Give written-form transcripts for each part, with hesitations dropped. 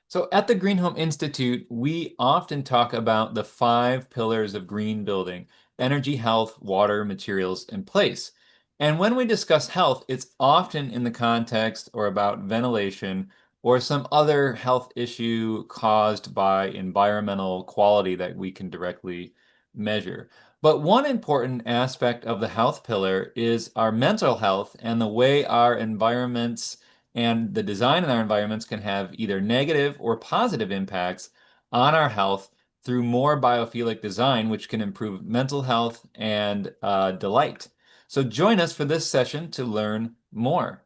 So at the Green Home Institute, we often talk about the five pillars of green building: energy, health, water, materials, and place. And when we discuss health, it's often in the context or about ventilation or some other health issue caused by environmental quality that we can directly measure. But one important aspect of the health pillar is our mental health and the way our environments and the design in our environments can have either negative or positive impacts on our health through more biophilic design, which can improve mental health and delight. So join us for this session to learn more.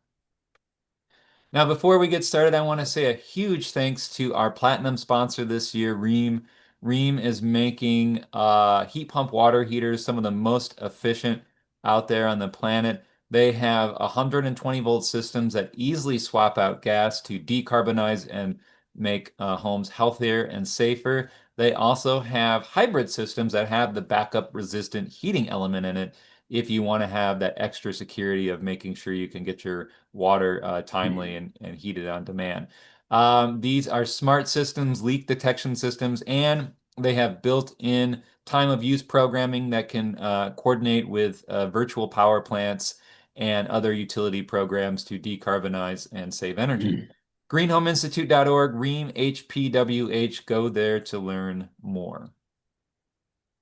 Now, before we get started, I want to say a huge thanks to our platinum sponsor this year, Rheem. Rheem is making heat pump water heaters, some of the most efficient out there on the planet. They have 120-volt systems that easily swap out gas to decarbonize and make homes healthier and safer. They also have hybrid systems that have the backup resistant heating element in it if you want to have that extra security of making sure you can get your water timely and heated on demand. These are smart systems, leak detection systems, and they have built-in time of use programming that can coordinate with virtual power plants and other utility programs to decarbonize and save energy. Greenhomeinstitute.org, Ream HPWH, go there to learn more.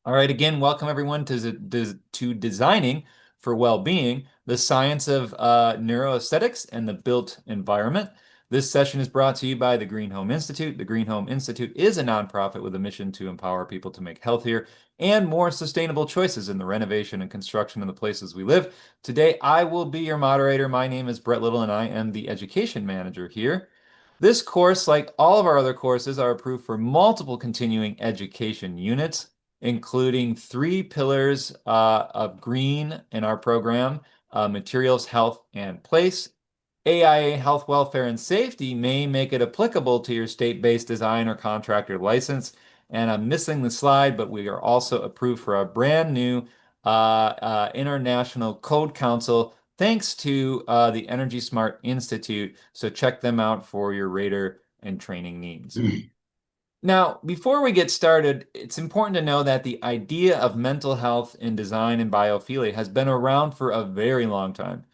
All right, again, welcome everyone to Designing for Well-Being, the science of neuroaesthetics and the built environment. This session is brought to you by the Green Home Institute. The Green Home Institute is a nonprofit with a mission to empower people to make healthier and more sustainable choices in the renovation and construction of the places we live. Today, I will be your moderator. My name is Brett Little, and I am the education manager here. This course, like all of our other courses, are approved for multiple continuing education units, including three pillars of green in our program: materials, health, and place. AIA Health, Welfare, and Safety may make it applicable to your state-based design or contractor license. And I'm missing the slide, but we are also approved for a brand new International Code Council, thanks to the Energy Smart Institute. So check them out for your radar and training needs. Now, before we get started, it's important to know that the idea of mental health in design and biophilia has been around for a very long time.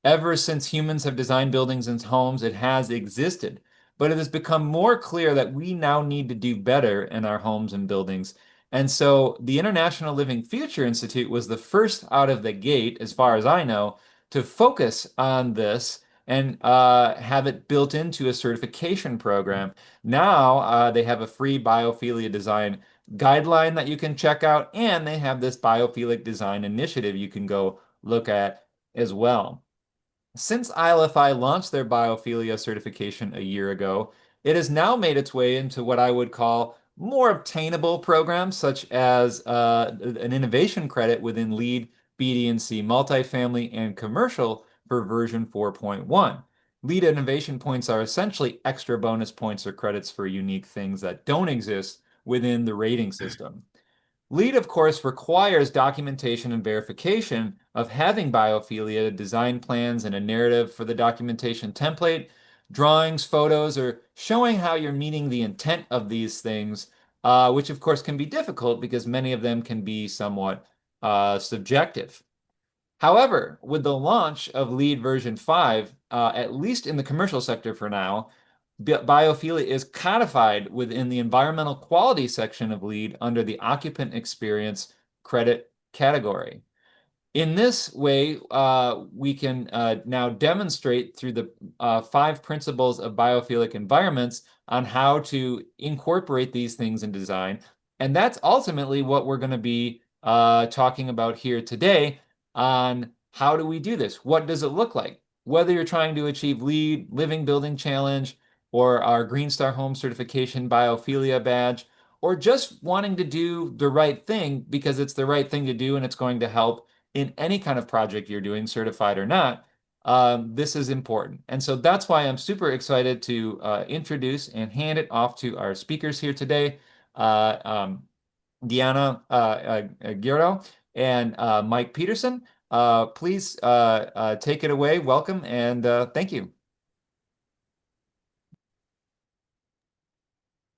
Ever since humans have designed buildings and homes, it has existed. But it has become more clear that we now need to do better in our homes and buildings. And so the International Living Future Institute was the first out of the gate, as far as I know, to focus on this and have it built into a certification program. Now they have a free biophilia design guideline that you can check out, and they have this biophilic design initiative you can go look at as well. Since ILFI launched their biophilia certification a year ago, it has now made its way into what I would call more obtainable programs, such as an innovation credit within LEED, BD&C multifamily, and commercial for version 4.1. LEED innovation points are essentially extra bonus points or credits for unique things that don't exist within the rating system. LEED, of course, requires documentation and verification of having biophilia, design plans, and a narrative for the documentation template, drawings, photos, or showing how you're meeting the intent of these things, which of course can be difficult because many of them can be somewhat subjective. However, with the launch of LEED version 5, at least in the commercial sector for now, biophilia is codified within the environmental quality section of LEED under the occupant experience credit category. In this way, we can now demonstrate through the 5 principles of biophilic environments on how to incorporate these things in design. And that's ultimately what we're going to be talking about here today on how do we do this? What does it look like? Whether you're trying to achieve LEED, Living Building Challenge, or our Green Star Home Certification Biophilia badge, or just wanting to do the right thing because it's the right thing to do and it's going to help in any kind of project you're doing, certified or not, this is important. And so that's why I'm super excited to introduce and hand it off to our speakers here today, Diana Guerrero and Mike Peterson. Please take it away. Welcome and thank you.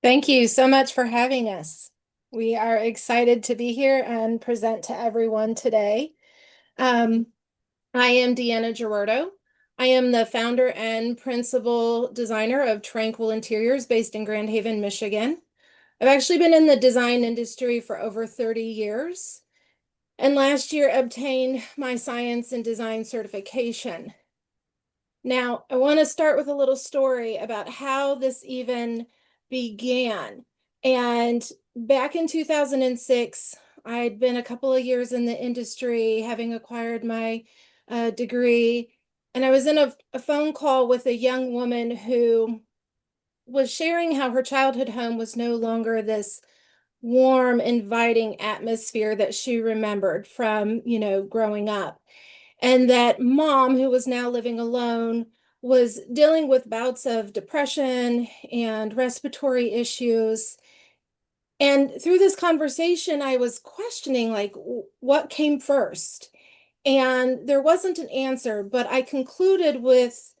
Thank you so much for having us. We are excited to be here and present to everyone today. I am Deanna Gerardo. I am the founder and principal designer of Tranquil Interiors based in Grand Haven, Michigan. I've actually been in the design industry for over 30 years, and last year obtained my science and design certification. Now, I want to start with a little story about how this even began. And back in 2006, I'd been a couple of years in the industry, having acquired my degree, and I was in a phone call with a young woman who was sharing how her childhood home was no longer this warm, inviting atmosphere that she remembered from, growing up. And that mom, who was now living alone, was dealing with bouts of depression and respiratory issues. And through this conversation, I was questioning, like, what came first? And there wasn't an answer, but I concluded with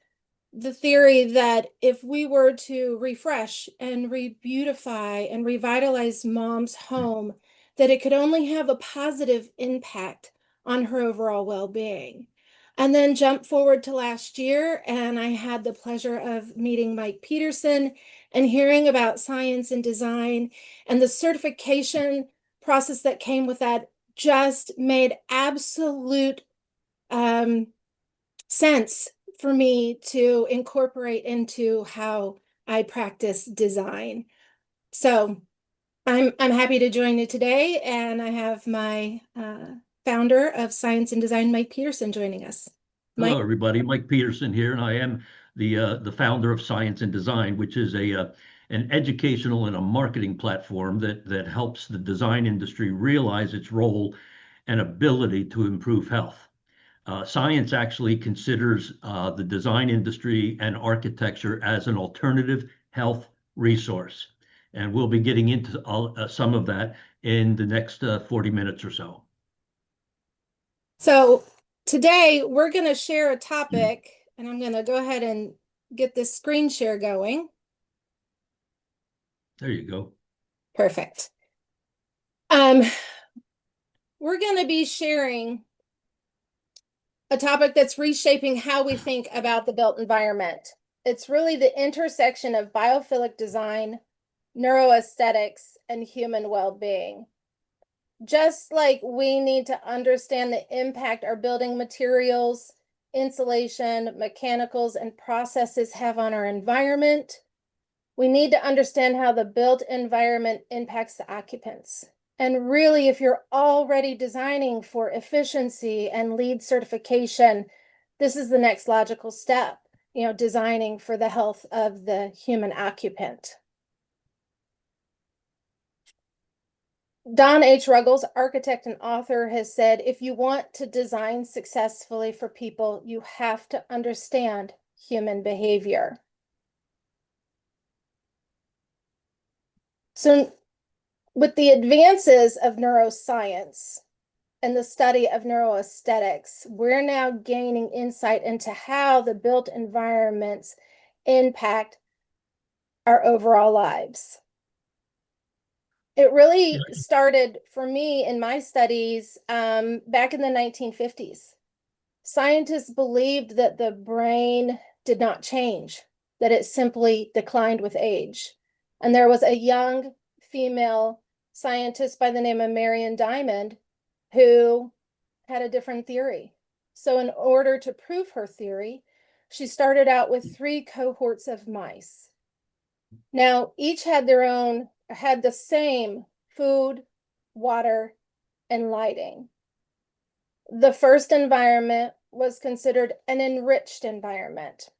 the theory that if we were to refresh and re-beautify and revitalize mom's home, that it could only have a positive impact on her overall well-being. And then jump forward to last year, and I had the pleasure of meeting Mike Peterson and hearing about science and design, and the certification process that came with that just made absolute sense for me to incorporate into how I practice design. So I'm happy to join you today, and I have my founder of Science and Design, Mike Peterson, joining us. Mike? Hello, everybody. Mike Peterson here, and I am the founder of Science and Design, which is an educational and a marketing platform that helps the design industry realize its role and ability to improve health. Science actually considers the design industry and architecture as an alternative health resource, and we'll be getting into some of that in the next 40 minutes or so. So today we're going to share a topic, and I'm going to go ahead and get this screen share going. There you go. Perfect. We're going to be sharing a topic that's reshaping how we think about the built environment. It's really the intersection of biophilic design, neuroaesthetics, and human well-being. Just like we need to understand the impact our building materials, insulation, mechanicals, and processes have on our environment, we need to understand how the built environment impacts the occupants. And really, if you're already designing for efficiency and LEED certification, this is the next logical step, designing for the health of the human occupant. Don H. Ruggles, architect and author, has said, if you want to design successfully for people, you have to understand human behavior. So with the advances of neuroscience and the study of neuroaesthetics, we're now gaining insight into how the built environments impact our overall lives. It really started for me in my studies back in the 1950s. Scientists believed that the brain did not change, that it simply declined with age. And there was a young female scientist by the name of Marion Diamond who had a different theory. So in order to prove her theory, she started out with 3 cohorts of mice. Now, each had the same food, water, and lighting. The first environment was considered an enriched environment.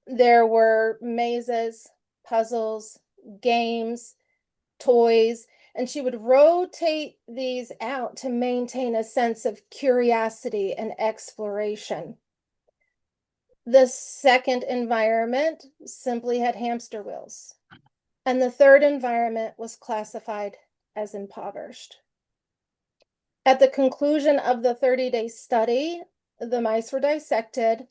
There were mazes, puzzles, games, toys, and she would rotate these out to maintain a sense of curiosity and exploration. The second environment simply had hamster wheels. And the third environment was classified as impoverished. At the conclusion of the 30-day study, the mice were dissected.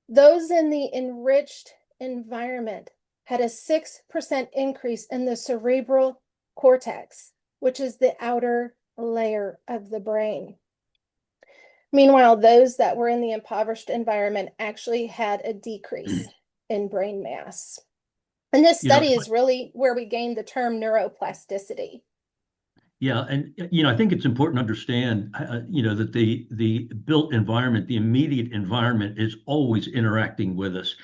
Those in the enriched environment had a 6% increase in the cerebral cortex, which is the outer layer of the brain. Meanwhile, those that were in the impoverished environment actually had a decrease in brain mass. And this study is really where we gained the term neuroplasticity. Yeah, and I think it's important to understand, that the built environment, the immediate environment, is always interacting with us.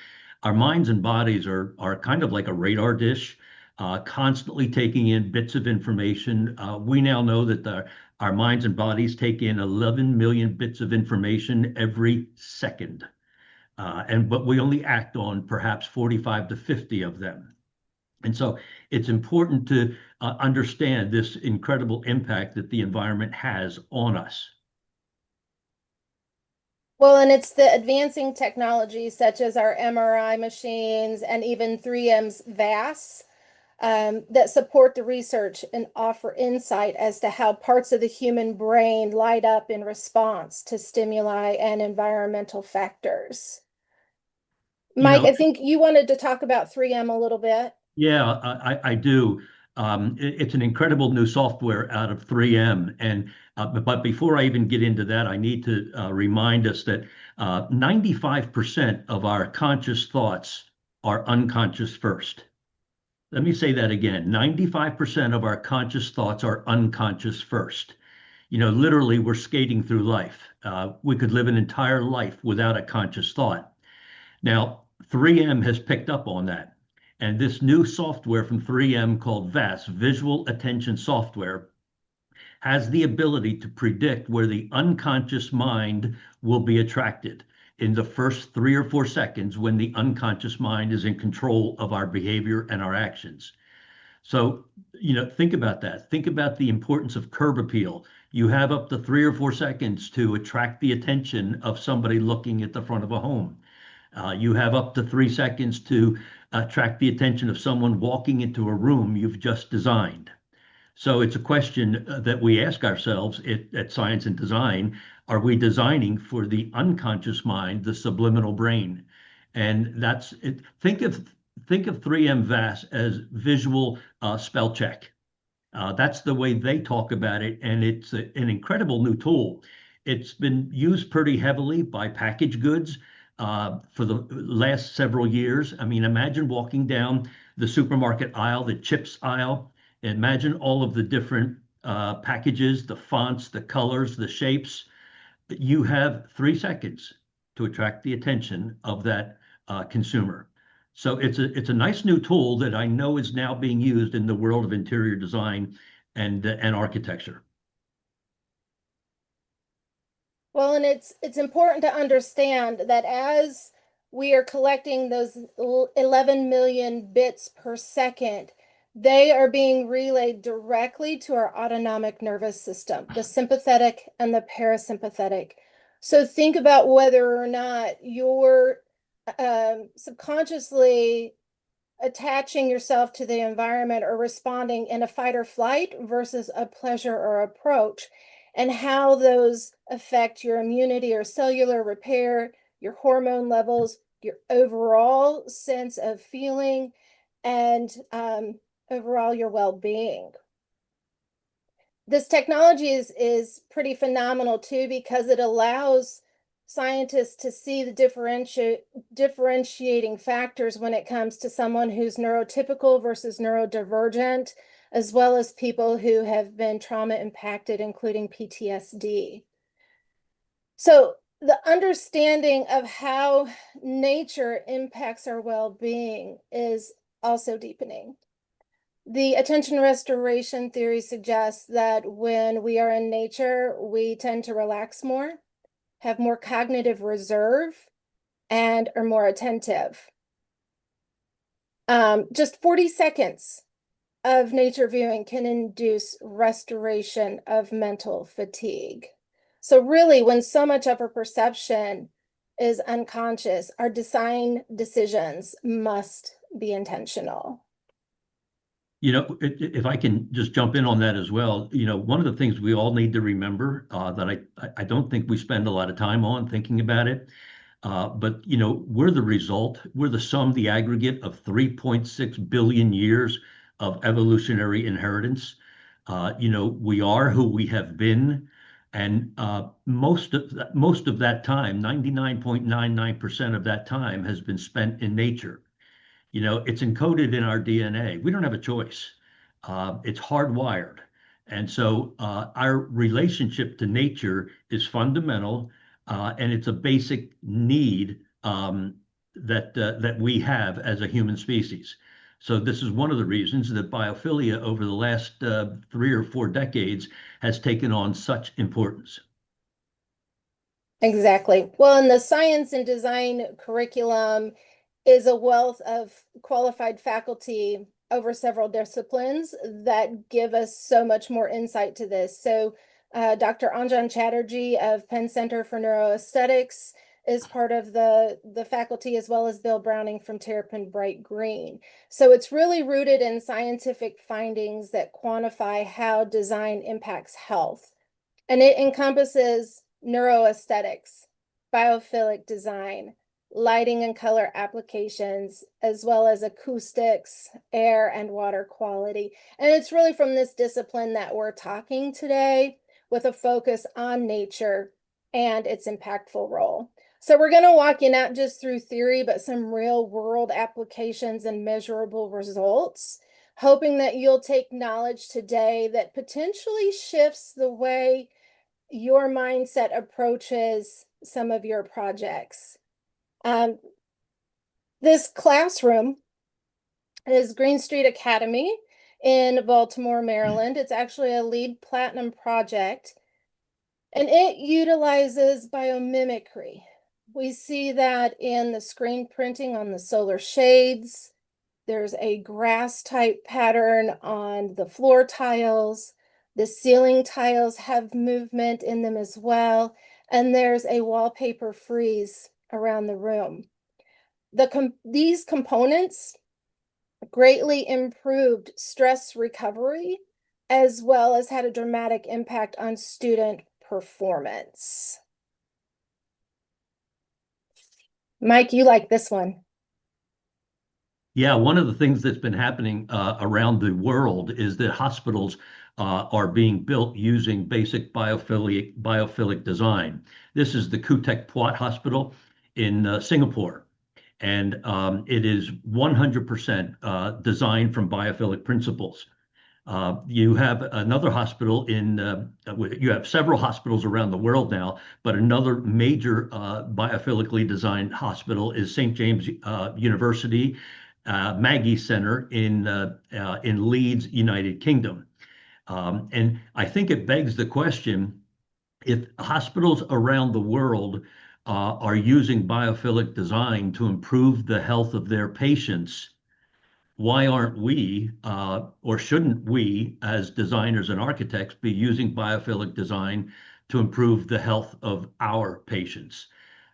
Our minds and bodies are kind of like a radar dish, constantly taking in bits of information. We now know that our minds and bodies take in 11 million bits of information every second, but we only act on perhaps 45 to 50 of them. And so it's important to understand this incredible impact that the environment has on us. Well, and it's the advancing technologies such as our MRI machines and even 3M's VAS that support the research and offer insight as to how parts of the human brain light up in response to stimuli and environmental factors. Mike, I think you wanted to talk about 3M a little bit. Yeah, I do. It's an incredible new software out of 3M. But before I even get into that, I need to remind us that 95% of our conscious thoughts are unconscious first. Let me say that again. 95% of our conscious thoughts are unconscious first. Literally, we're skating through life. We could live an entire life without a conscious thought. Now, 3M has picked up on that. And this new software from 3M called VAS, Visual Attention Software, has the ability to predict where the unconscious mind will be attracted in the first 3 or 4 seconds when the unconscious mind is in control of our behavior and our actions. So, think about that. Think about the importance of curb appeal. You have up to 3 or 4 seconds to attract the attention of somebody looking at the front of a home. You have up to 3 seconds to attract the attention of someone walking into a room you've just designed. So it's a question that we ask ourselves at Science and Design: are we designing for the unconscious mind, the subliminal brain? And that's it. Think of 3M VAS as visual spell check. That's the way they talk about it, and it's an incredible new tool. It's been used pretty heavily by packaged goods for the last several years. I mean, imagine walking down the supermarket aisle, the chips aisle. Imagine all of the different packages, the fonts, the colors, the shapes. You have 3 seconds to attract the attention of that consumer. So it's a nice new tool that I know is now being used in the world of interior design and architecture. Well, and it's important to understand that as we are collecting those 11 million bits per second, they are being relayed directly to our autonomic nervous system, the sympathetic and the parasympathetic. So think about whether or not you're subconsciously attaching yourself to the environment or responding in a fight or flight versus a pleasure or approach, and how those affect your immunity or cellular repair, your hormone levels, your overall sense of feeling, and overall your well-being. This technology is pretty phenomenal too, because it allows scientists to see the differentiating factors when it comes to someone who's neurotypical versus neurodivergent, as well as people who have been trauma impacted, including PTSD. So the understanding of how nature impacts our well-being is also deepening. The attention restoration theory suggests that when we are in nature, we tend to relax more, have more cognitive reserve, and are more attentive. Just 40 seconds of nature viewing can induce restoration of mental fatigue. So really, when so much of our perception is unconscious, our design decisions must be intentional. If I can just jump in on that as well, one of the things we all need to remember that I don't think we spend a lot of time on thinking about it, But we're the result. We're the sum, the aggregate of 3.6 billion years of evolutionary inheritance. We are who we have been, and most of that time, 99.99% of that time, has been spent in nature. It's encoded in our DNA. We don't have a choice. It's hardwired. And so our relationship to nature is fundamental, and it's a basic need that we have as a human species. So this is one of the reasons that biophilia over the last 3 or 4 decades has taken on such importance. Exactly. Well, and the science and design curriculum is a wealth of qualified faculty over several disciplines that give us so much more insight to this. So, Dr. Anjan Chatterjee of Penn Center for Neuroaesthetics is part of the faculty, as well as Bill Browning from Terrapin Bright Green. So it's really rooted in scientific findings that quantify how design impacts health. And it encompasses neuroaesthetics, biophilic design, lighting and color applications, as well as acoustics, air and water quality. And it's really from this discipline that we're talking today, with a focus on nature and its impactful role. So we're going to walk you not just through theory, but some real world applications and measurable results, hoping that you'll take knowledge today that potentially shifts the way your mindset approaches some of your projects. This classroom is Green Street Academy in Baltimore, Maryland. It's actually a LEED Platinum project, and it utilizes biomimicry. We see that in the screen printing on the solar shades. There's a grass type pattern on the floor tiles. The ceiling tiles have movement in them as well. And there's a wallpaper frieze around the room. These components greatly improved stress recovery, as well as had a dramatic impact on student performance. Mike, you like this one. Yeah, one of the things that's been happening around the world is that hospitals are being built using basic biophilic design. This is the Kutek Puat Hospital in Singapore, and it is 100% designed from biophilic principles. You have another hospital you have several hospitals around the world now, but another major biophilically designed hospital is St. James University Maggie Center in Leeds, United Kingdom. And I think it begs the question, if hospitals around the world are using biophilic design to improve the health of their patients, why aren't we, or shouldn't we, as designers and architects, be using biophilic design to improve the health of our patients?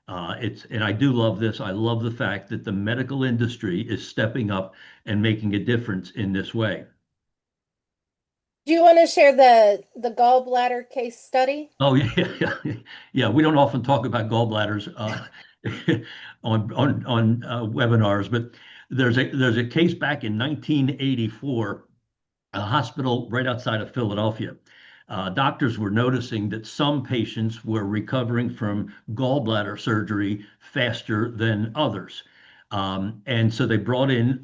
And I do love this. I love the fact that the medical industry is stepping up and making a difference in this way. Do you want to share the gallbladder case study? Oh yeah. We don't often talk about gallbladders on webinars, but there's a case back in 1984, a hospital right outside of Philadelphia. Doctors were noticing that some patients were recovering from gallbladder surgery faster than others. And so they brought in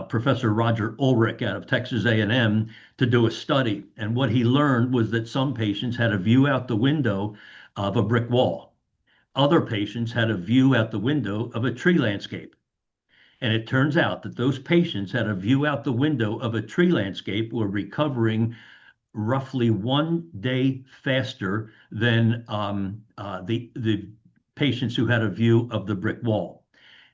Professor Roger Ulrich out of Texas A&M to do a study. And what he learned was that some patients had a view out the window of a brick wall. Other patients had a view out the window of a tree landscape. And it turns out that those patients had a view out the window of a tree landscape were recovering roughly 1 day faster than the patients who had a view of the brick wall.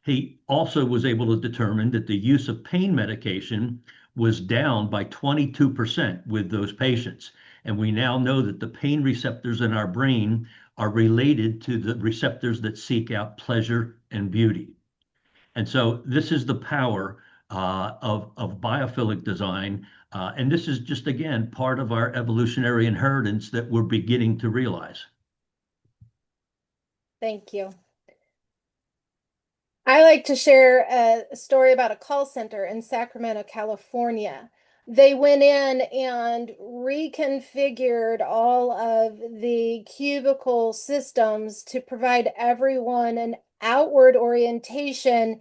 He also was able to determine that the use of pain medication was down by 22% with those patients. And we now know that the pain receptors in our brain are related to the receptors that seek out pleasure and beauty. And so this is the power of biophilic design. And this is just, again, part of our evolutionary inheritance that we're beginning to realize. Thank you. I like to share a story about a call center in Sacramento, California. They went in and reconfigured all of the cubicle systems to provide everyone an outward orientation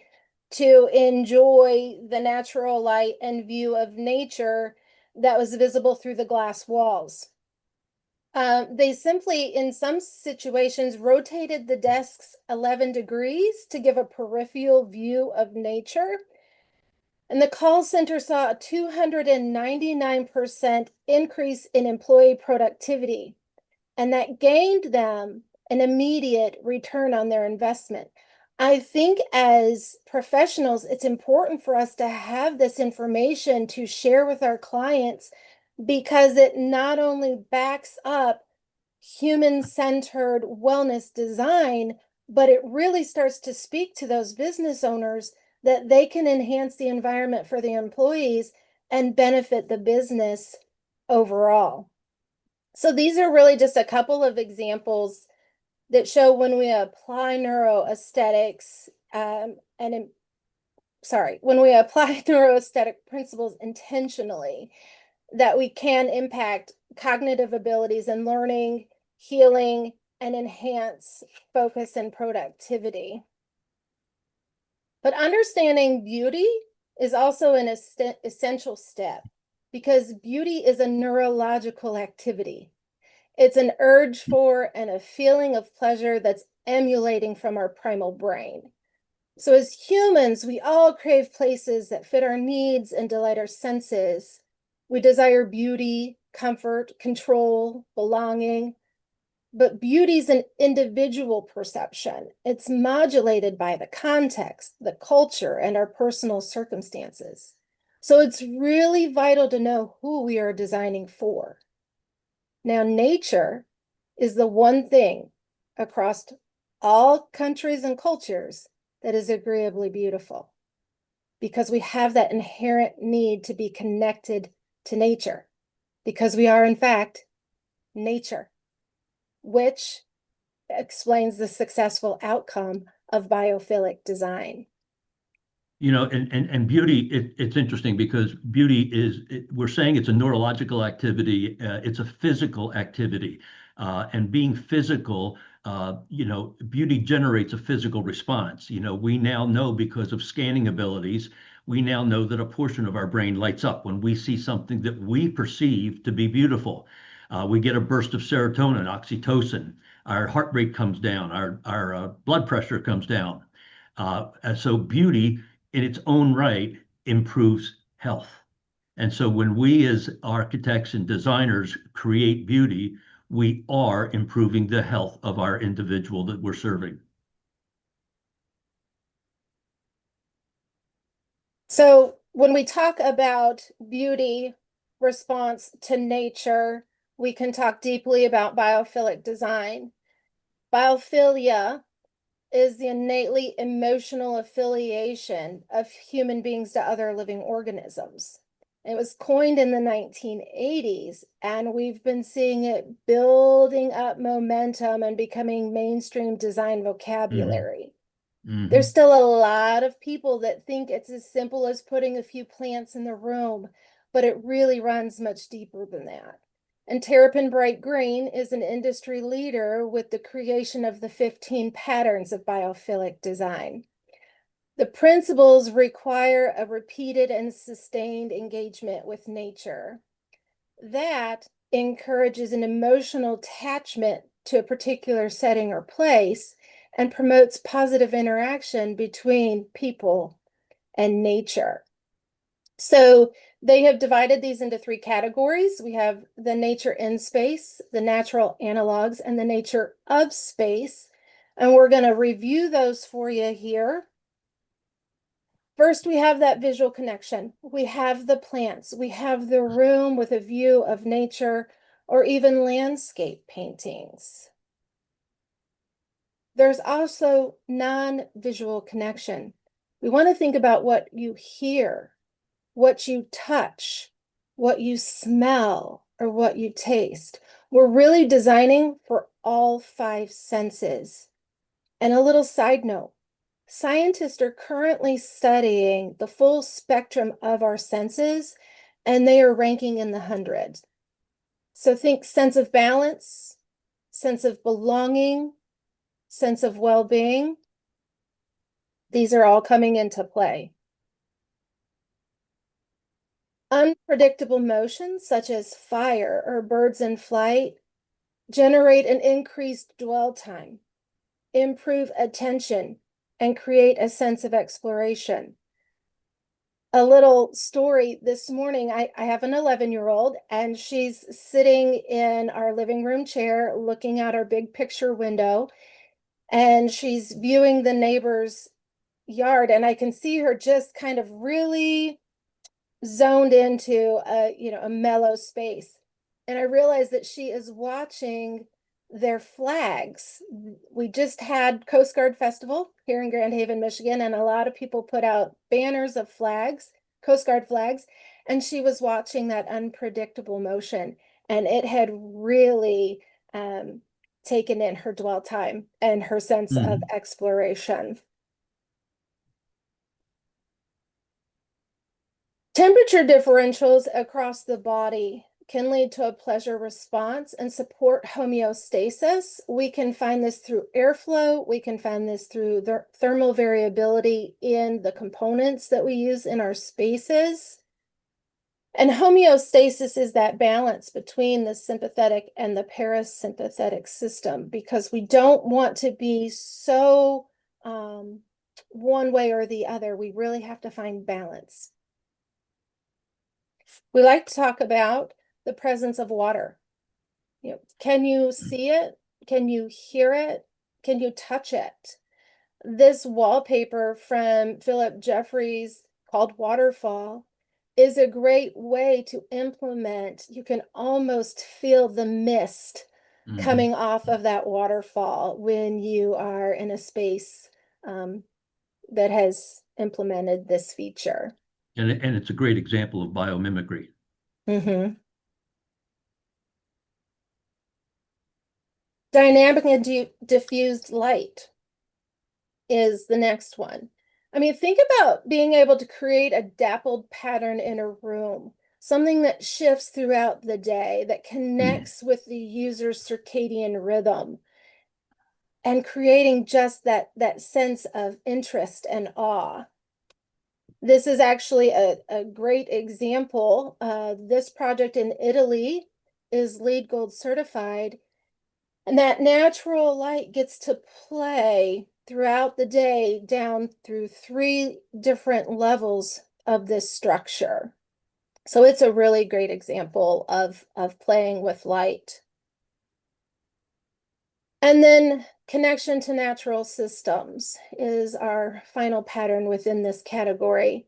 to enjoy the natural light and view of nature that was visible through the glass walls. They simply, in some situations, rotated the desks 11 degrees to give a peripheral view of nature. And the call center saw a 299% increase in employee productivity, and that gained them an immediate return on their investment. I think as professionals, it's important for us to have this information to share with our clients because it not only backs up human-centered wellness design, but it really starts to speak to those business owners that they can enhance the environment for the employees and benefit the business overall. So these are really just a couple of examples that show when we apply neuroaesthetics when we apply neuroaesthetic principles intentionally, that we can impact cognitive abilities and learning, healing, and enhance focus and productivity. But understanding beauty is also an essential step because beauty is a neurological activity. It's an urge for and a feeling of pleasure that's emulating from our primal brain. So as humans, we all crave places that fit our needs and delight our senses. We desire beauty, comfort, control, belonging. But beauty is an individual perception. It's modulated by the context, the culture, and our personal circumstances. So it's really vital to know who we are designing for. Now, nature is the one thing across all countries and cultures that is agreeably beautiful, because we have that inherent need to be connected to nature, because we are, in fact, nature, which explains the successful outcome of biophilic design. You know, and beauty, it's interesting because beauty we're saying it's a neurological activity, it's a physical activity. And being physical, beauty generates a physical response. We now know because of scanning abilities, we now know that a portion of our brain lights up when we see something that we perceive to be beautiful. We get a burst of serotonin, oxytocin, our heart rate comes down, our blood pressure comes down. So beauty in its own right improves health. And so when we as architects and designers create beauty, we are improving the health of our individual that we're serving. So when we talk about beauty response to nature, we can talk deeply about biophilic design. Biophilia is the innately emotional affiliation of human beings to other living organisms. It was coined in the 1980s, and we've been seeing it building up momentum and becoming mainstream design vocabulary. Mm-hmm. There's still a lot of people that think it's as simple as putting a few plants in the room, but it really runs much deeper than that. And Terrapin Bright Green is an industry leader with the creation of the 15 patterns of biophilic design. The principles require a repeated and sustained engagement with nature. That encourages an emotional attachment to a particular setting or place and promotes positive interaction between people and nature. So they have divided these into 3 categories. We have the nature in space, the natural analogs, and the nature of space. And we're going to review those for you here. First, we have that visual connection. We have the plants. We have the room with a view of nature or even landscape paintings. There's also non-visual connection. We want to think about what you hear, what you touch, what you smell, or what you taste. We're really designing for all 5 senses. And a little side note, Scientists are currently studying the full spectrum of our senses, and they are ranking in the hundreds. So think sense of balance, sense of belonging, sense of well-being. These are all coming into play. Unpredictable motions, such as fire or birds in flight, generate an increased dwell time, improve attention, and create a sense of exploration. A little story this morning, I have an 11-year-old, and she's sitting in our living room chair looking out our big picture window, and she's viewing the neighbor's yard, and I can see her just kind of really zoned into a mellow space. And I realized that she is watching their flags. We just had Coast Guard Festival here in Grand Haven, Michigan, and a lot of people put out banners of flags, Coast Guard flags, and she was watching that unpredictable motion, and it had really taken in her dwell time and her sense of exploration. Temperature differentials across the body can lead to a pleasure response and support homeostasis. We can find this through airflow. We can find this through the thermal variability in the components that we use in our spaces. And homeostasis is that balance between the sympathetic and the parasympathetic system, because we don't want to be so one way or the other. We really have to find balance. We like to talk about the presence of water. Can you see it? Can you hear it? Can you touch it? This wallpaper from Philip Jeffries called Waterfall is a great way to implement. You can almost feel the mist coming off of that waterfall when you are in a space that has implemented this feature. And it's a great example of biomimicry. Dynamic and diffused light is the next one. I mean, think about being able to create a dappled pattern in a room, something that shifts throughout the day, that connects with the user's circadian rhythm, and creating just that sense of interest and awe. This is actually a great example. This project in Italy is LEED Gold certified, and that natural light gets to play throughout the day down through 3 different levels of this structure. So it's a really great example of playing with light. And then connection to natural systems is our final pattern within this category.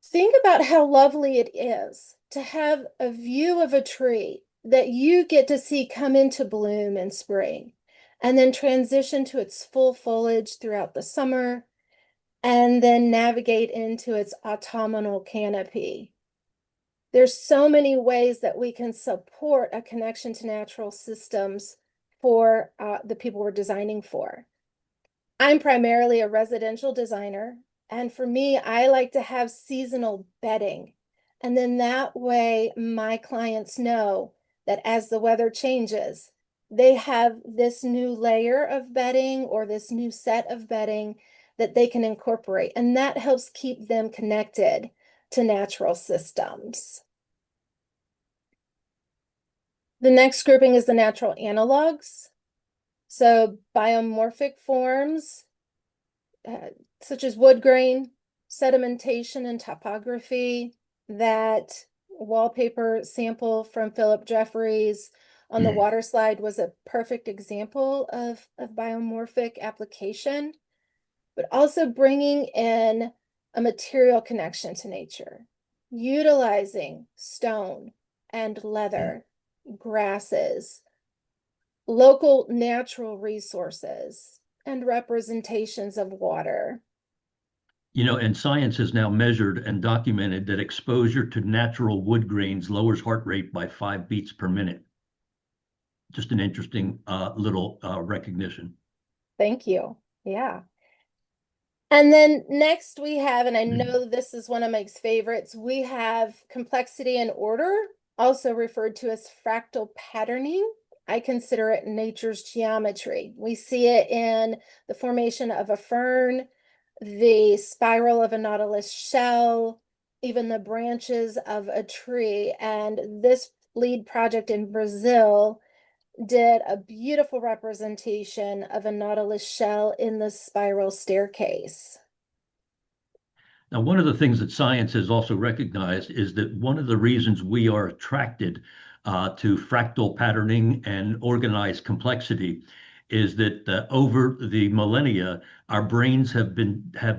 Think about how lovely it is to have a view of a tree that you get to see come into bloom in spring, and then transition to its full foliage throughout the summer, and then navigate into its autumnal canopy. There's so many ways that we can support a connection to natural systems for the people we're designing for. I'm primarily a residential designer, and for me, I like to have seasonal bedding. And then that way my clients know that as the weather changes, they have this new layer of bedding or this new set of bedding that they can incorporate. And that helps keep them connected to natural systems. The next grouping is the natural analogs. So biomorphic forms, such as wood grain, sedimentation, and topography. That wallpaper sample from Philip Jeffries on the water slide was a perfect example of biomorphic application, but also bringing in a material connection to nature, utilizing stone and leather, grasses, local natural resources, and representations of water. And science has now measured and documented that exposure to natural wood grains lowers heart rate by 5 beats per minute. Just an interesting little recognition. Thank you. Yeah. And then next we have, and I know this is one of Mike's favorites, we have complexity and order, also referred to as fractal patterning. I consider it nature's geometry. We see it in the formation of a fern, the spiral of a nautilus shell, even the branches of a tree. And this LEED project in Brazil did a beautiful representation of a nautilus shell in the spiral staircase. Now, one of the things that science has also recognized is that one of the reasons we are attracted to fractal patterning and organized complexity is that over the millennia, our brains have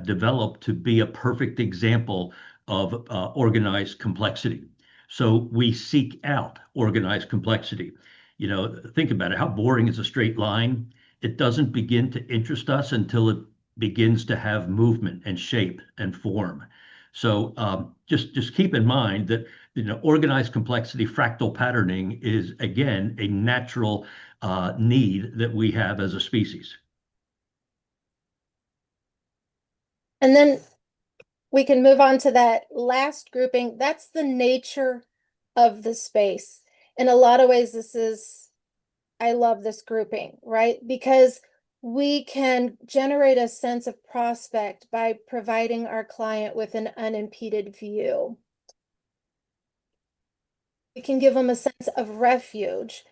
developed to be a perfect example of organized complexity. So we seek out organized complexity. You know, think about it. How boring is a straight line? It doesn't begin to interest us until it begins to have movement and shape and form. So just keep in mind that organized complexity, fractal patterning is again a natural need that we have as a species. And then we can move on to that last grouping. That's the nature of the space. In a lot of ways, I love this grouping, right? Because we can generate a sense of prospect by providing our client with an unimpeded view. We can give them a sense of refuge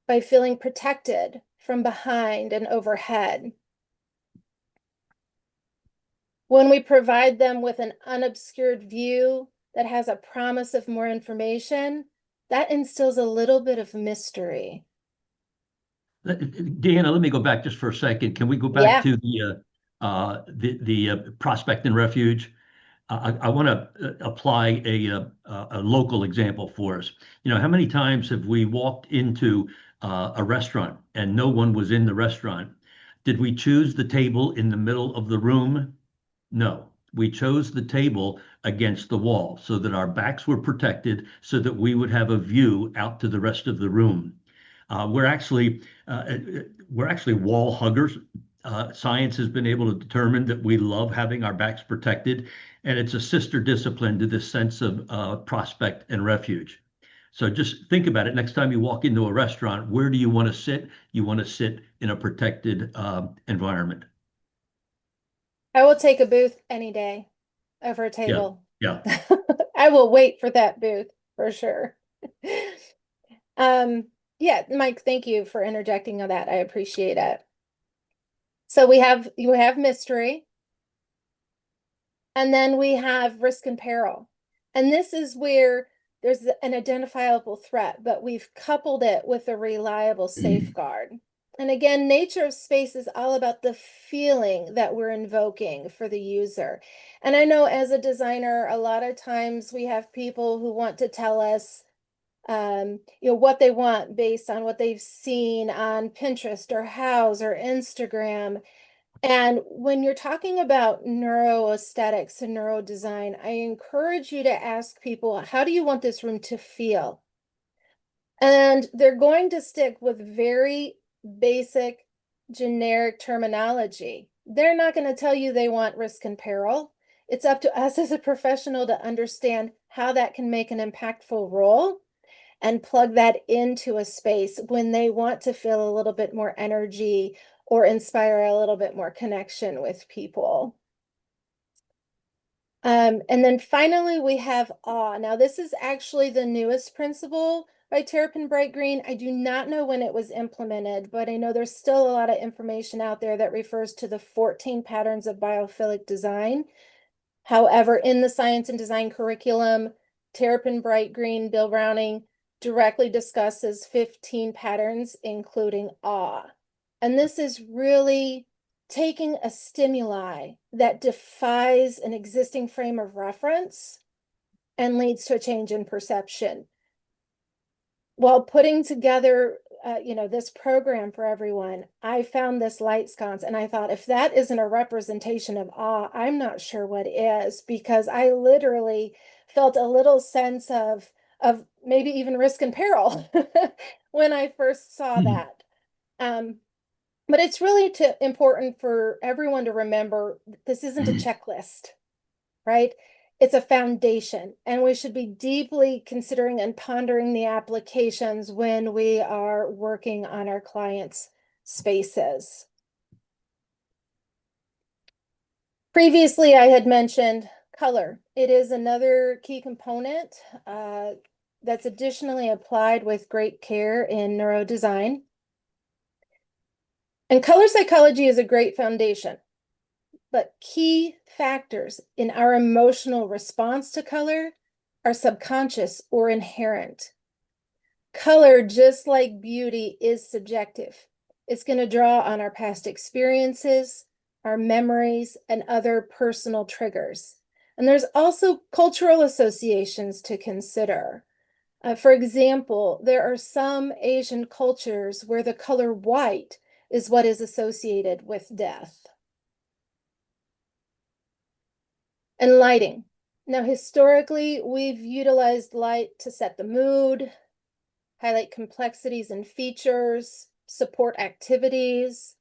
by feeling protected from behind and overhead. When we provide them with an unobscured view that has a promise of more information, that instills a little bit of mystery. Deanna, let me go back just for a second. Can we go back to the prospect and refuge? I want to apply a local example for us. You know, how many times have we walked into a restaurant and no one was in the restaurant? Did we choose the table in the middle of the room? No. We chose the table against the wall so that our backs were protected so that we would have a view out to the rest of the room. We're actually wall huggers. Science has been able to determine that we love having our backs protected, and it's a sister discipline to this sense of prospect and refuge. So just think about it. Next time you walk into a restaurant, where do you want to sit? You want to sit in a protected environment. I will take a booth any day over a table. Yeah. I will wait for that booth for sure. Yeah, Mike, thank you for interjecting on that. I appreciate it. So you have mystery, and then we have risk and peril. And this is where there's an identifiable threat, but we've coupled it with a reliable safeguard. And again, nature of space is all about the feeling that we're invoking for the user. And I know as a designer, a lot of times we have people who want to tell us, what they want based on what they've seen on Pinterest or Houzz or Instagram. And when you're talking about neuroaesthetics and neurodesign, I encourage you to ask people, how do you want this room to feel? And they're going to stick with very basic, generic terminology. They're not going to tell you they want risk and peril. It's up to us as a professional to understand how that can make an impactful role and plug that into a space when they want to feel a little bit more energy or inspire a little bit more connection with people. And then finally, we have awe. Now, this is actually the newest principle by Terrapin Bright Green. I do not know when it was implemented, but I know there's still a lot of information out there that refers to the 14 patterns of biophilic design. However, in the science and design curriculum, Terrapin Bright Green, Bill Browning, directly discusses 15 patterns, including awe. And this is really taking a stimuli that defies an existing frame of reference and leads to a change in perception. While putting together this program for everyone, I found this light sconce and I thought, if that isn't a representation of awe, I'm not sure what is, because I literally felt a little sense of maybe even risk and peril when I first saw that. But it's really important for everyone to remember this isn't a checklist, right? It's a foundation, and we should be deeply considering and pondering the applications when we are working on our clients' spaces. Previously, I had mentioned color. It is another key component that's additionally applied with great care in neurodesign. And color psychology is a great foundation. But key factors in our emotional response to color are subconscious or inherent. Color, just like beauty, is subjective. It's going to draw on our past experiences, our memories, and other personal triggers. And there's also cultural associations to consider. For example, there are some Asian cultures where the color white is what is associated with death. And lighting. Now, historically, we've utilized light to set the mood, highlight complexities and features, support activities.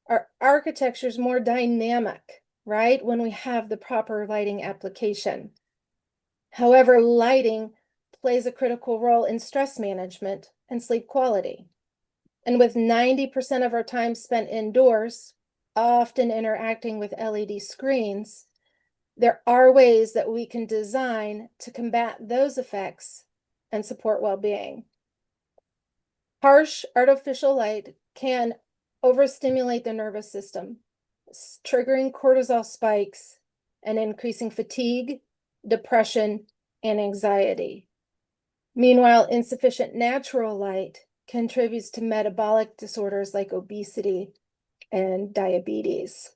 Our architecture is more dynamic, right, when we have the proper lighting application. However, lighting plays a critical role in stress management and sleep quality. And with 90% of our time spent indoors, often interacting with LED screens, there are ways that we can design to combat those effects and support well-being. Harsh artificial light can overstimulate the nervous system, triggering cortisol spikes and increasing fatigue, depression, and anxiety. Meanwhile, insufficient natural light contributes to metabolic disorders like obesity and diabetes.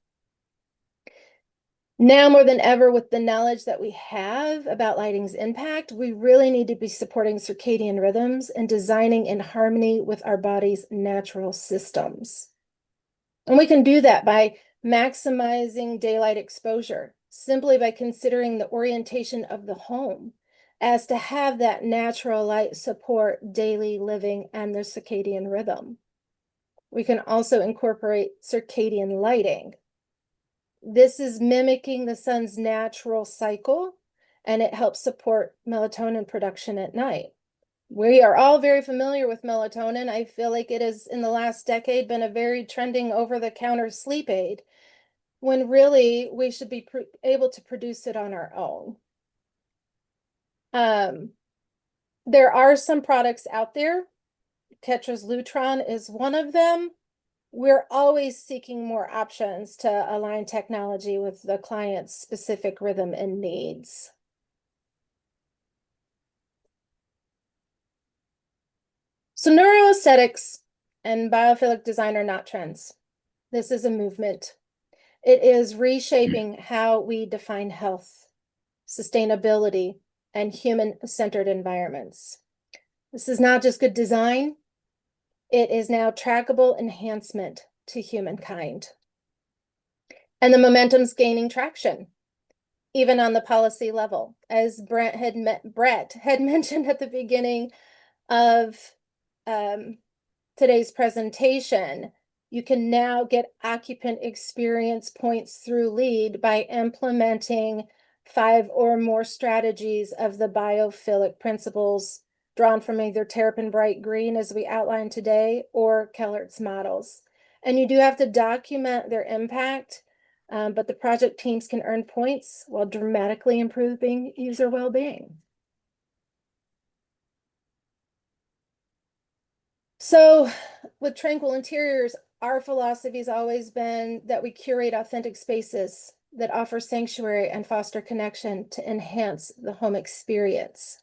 Now more than ever, with the knowledge that we have about lighting's impact, we really need to be supporting circadian rhythms and designing in harmony with our body's natural systems. And we can do that by maximizing daylight exposure, simply by considering the orientation of the home as to have that natural light support daily living and the circadian rhythm. We can also incorporate circadian lighting. This is mimicking the sun's natural cycle, and it helps support melatonin production at night. We are all very familiar with melatonin. I feel like it has, in the last decade, been a very trending over-the-counter sleep aid, when really we should be able to produce it on our own. There are some products out there. Ketra's Lutron is one of them. We're always seeking more options to align technology with the client's specific rhythm and needs. So neuroaesthetics and biophilic design are not trends. This is a movement. It is reshaping how we define health, sustainability, and human-centered environments. This is not just good design. It is now trackable enhancement to humankind. And the momentum's gaining traction, even on the policy level. As Brett had mentioned at the beginning of today's presentation, you can now get occupant experience points through LEED by implementing 5 or more strategies of the biophilic principles drawn from either Terrapin Bright Green, as we outlined today, or Kellert's models. And you do have to document their impact, but the project teams can earn points while dramatically improving user well-being. So with Tranquil Interiors, our philosophy has always been that we curate authentic spaces that offer sanctuary and foster connection to enhance the home experience.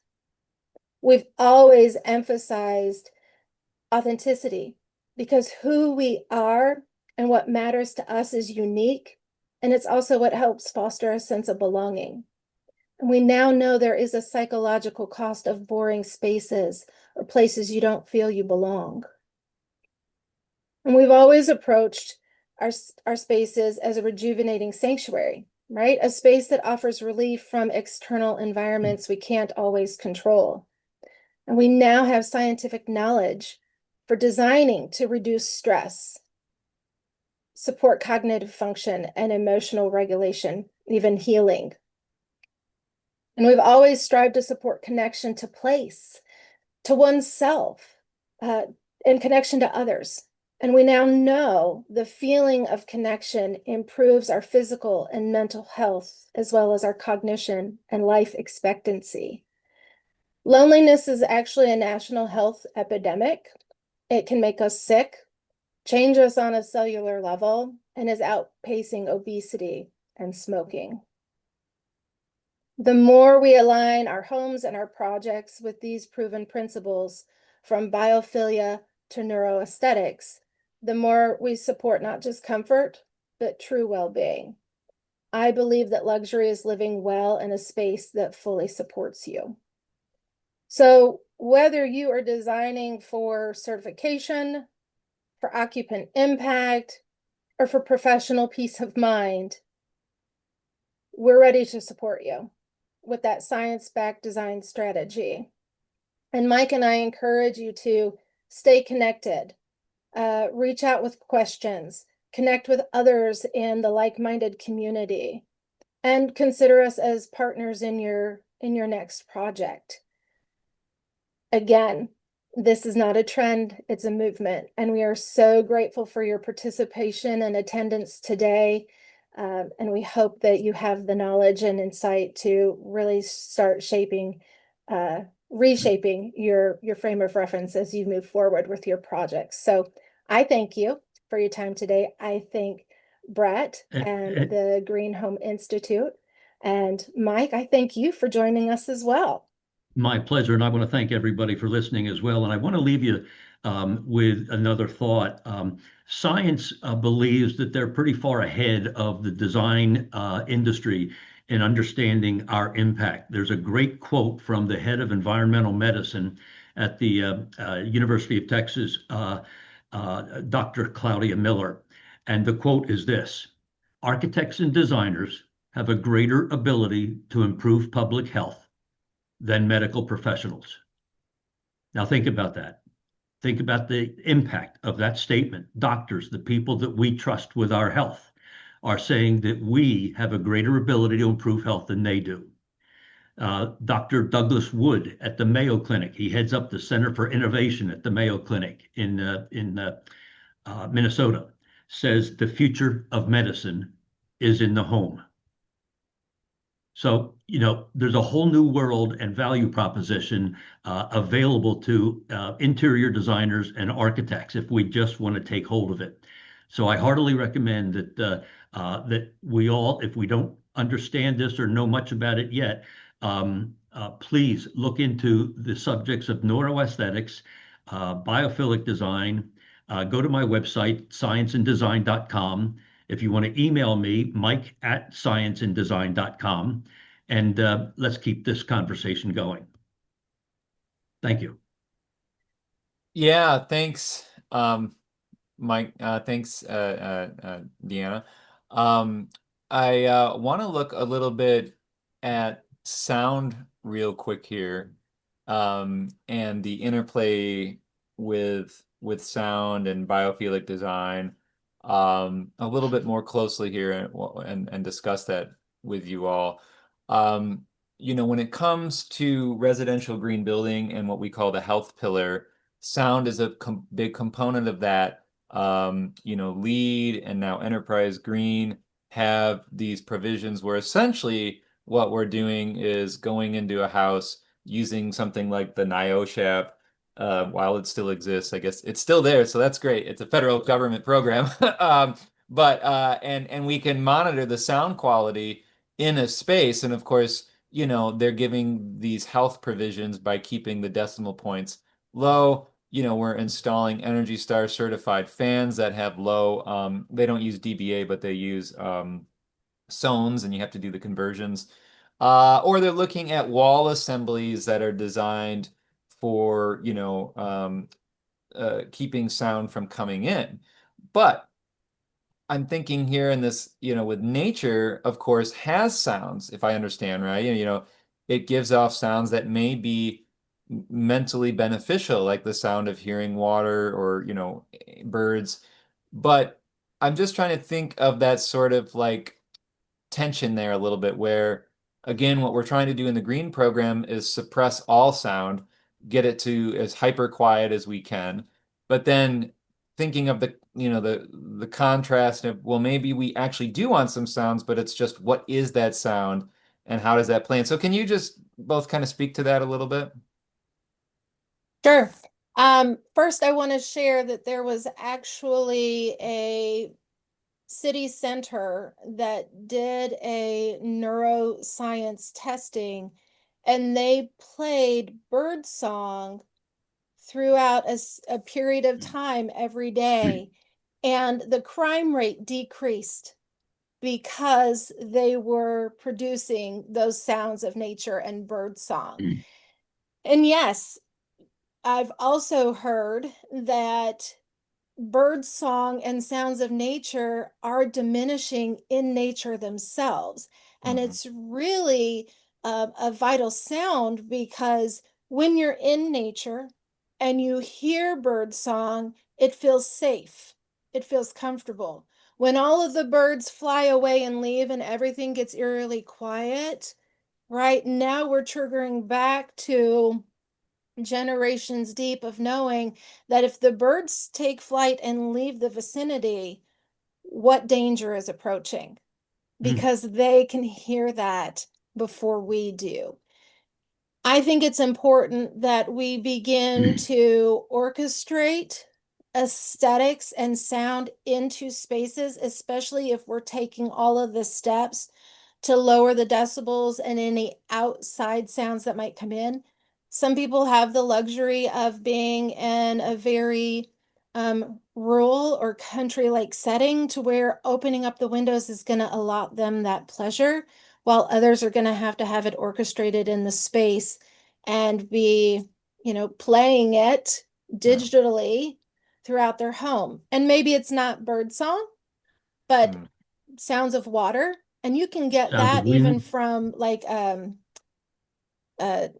We've always emphasized authenticity because who we are and what matters to us is unique, and it's also what helps foster a sense of belonging. And we now know there is a psychological cost of boring spaces or places you don't feel you belong. And we've always approached our spaces as a rejuvenating sanctuary, right? A space that offers relief from external environments we can't always control. And we now have scientific knowledge for designing to reduce stress, support cognitive function and emotional regulation, even healing. And we've always strived to support connection to place, to oneself, and connection to others. And we now know the feeling of connection improves our physical and mental health, as well as our cognition and life expectancy. Loneliness is actually a national health epidemic. It can make us sick, change us on a cellular level, and is outpacing obesity and smoking. The more we align our homes and our projects with these proven principles, from biophilia to neuroaesthetics, the more we support not just comfort, but true well-being. I believe that luxury is living well in a space that fully supports you. So whether you are designing for certification, for occupant impact, or for professional peace of mind, we're ready to support you with that science-backed design strategy. And Mike and I encourage you to stay connected, reach out with questions, connect with others in the like-minded community, and consider us as partners in your next project. Again, this is not a trend, it's a movement, and we are so grateful for your participation and attendance today. And we hope that you have the knowledge and insight to really start reshaping your frame of reference as you move forward with your projects. So I thank you for your time today. I thank Brett and the Green Home Institute. And Mike, I thank you for joining us as well. My pleasure. And I want to thank everybody for listening as well. And I want to leave you with another thought. Science believes that they're pretty far ahead of the design industry in understanding our impact. There's a great quote from the head of environmental medicine at the University of Texas, Dr. Claudia Miller. And the quote is this: "Architects and designers have a greater ability to improve public health than medical professionals." Now think about that. Think about the impact of that statement. Doctors, the people that we trust with our health, are saying that we have a greater ability to improve health than they do. Dr. Douglas Wood at the Mayo Clinic, he heads up the Center for Innovation at the Mayo Clinic in Minnesota, says the future of medicine is in the home. So, there's a whole new world and value proposition available to interior designers and architects if we just want to take hold of it. So I heartily recommend that we all, if we don't understand this or know much about it yet, please look into the subjects of neuroaesthetics, biophilic design. Go to my website, scienceanddesign.com. If you want to email me, mike@scienceanddesign.com, and let's keep this conversation going. Thank you. Yeah, thanks, Mike. Thanks, Deanna. I want to look a little bit at sound real quick here, and the interplay with sound and biophilic design a little bit more closely here, and discuss that with you all. When it comes to residential green building and what we call the health pillar, sound is a big component of that. LEED and now Enterprise Green have these provisions where essentially what we're doing is going into a house using something like the NIOSHAP, while it still exists. I guess it's still there, so that's great. It's a federal government program. And we can monitor the sound quality in a space. And of course, they're giving these health provisions by keeping the decimal points low. We're installing Energy Star certified fans that have low, they don't use dBA, but they use zones, and you have to do the conversions. Or they're looking at wall assemblies that are designed for, keeping sound from coming in. But I'm thinking here in this, with nature, of course, has sounds, if I understand right. It gives off sounds that may be mentally beneficial, like the sound of hearing water or, birds. But I'm just trying to think of that sort of like tension there a little bit where again what we're trying to do in the green program is suppress all sound, get it to as hyper quiet as we can, but then thinking of the the contrast of well maybe we actually do want some sounds but it's just what is that sound and how does that play in. So can you just both kind of speak to that a little bit? Sure. First, I want to share that there was actually a city center that did a neuroscience testing, and they played bird song throughout a period of time every day, and the crime rate decreased because they were producing those sounds of nature and bird song. And yes, I've also heard that bird song and sounds of nature are diminishing in nature themselves. And Mhm. it's really a vital sound because when you're in nature and you hear bird song, it feels safe, it feels comfortable. When all of the birds fly away and leave and everything gets eerily quiet, right now we're triggering back to generations deep of knowing that if the birds take flight and leave the vicinity, what danger is approaching? Because they can hear that before we do. I think it's important that we begin to orchestrate aesthetics and sound into spaces, especially if we're taking all of the steps to lower the decibels and any outside sounds that might come in. Some people have the luxury of being in a very rural or country-like setting to where opening up the windows is going to allot them that pleasure, while others are going to have it orchestrated in the space and be, playing it Yeah. digitally throughout their home. And maybe it's not bird song, but Mm. sounds of water. And you can get Sounds of that even wind. from like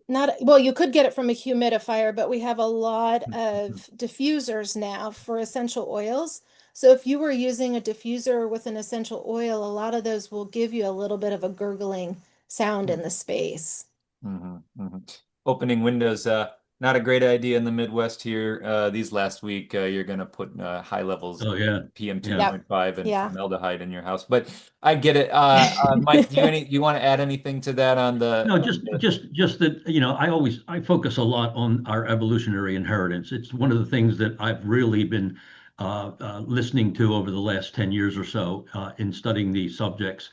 not well, you could get it from a humidifier, but we have a lot of diffusers now for essential oils. So if you were using a diffuser with an essential oil, a lot of those will give you a little bit of a gurgling sound in the space. Hmm. Hmm. Opening windows, not a great idea in the Midwest here. These last week, you're going to put high levels Oh of yeah, PM yeah. Yep. 2.5 and Yeah. formaldehyde in your house. But I get it. Mike, do you want to add anything to that on No, just that, I focus a lot on our evolutionary inheritance. It's one of the things that I've really been listening to over the last 10 years or so in studying these subjects.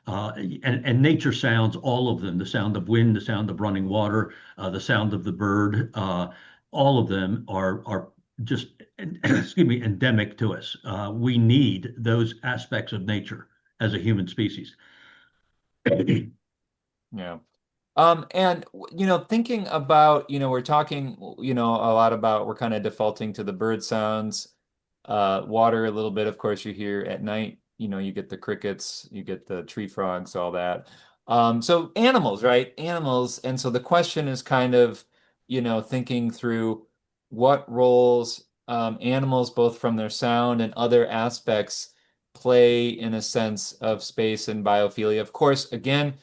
And nature sounds, all of them, the sound of wind, the sound of running water, the sound of the bird, all of them are just, excuse me, endemic to us. We need those aspects of nature as a human species. yeah. And thinking about, we're talking, a lot about we're kind of defaulting to the bird sounds, water a little bit. Of course, you hear at night, you get the crickets, you get the tree frogs, all that. So animals, right? Animals. And so the question is kind of, thinking through what roles animals, both from their sound and other aspects, play in a sense of space and biophilia. Of course, again,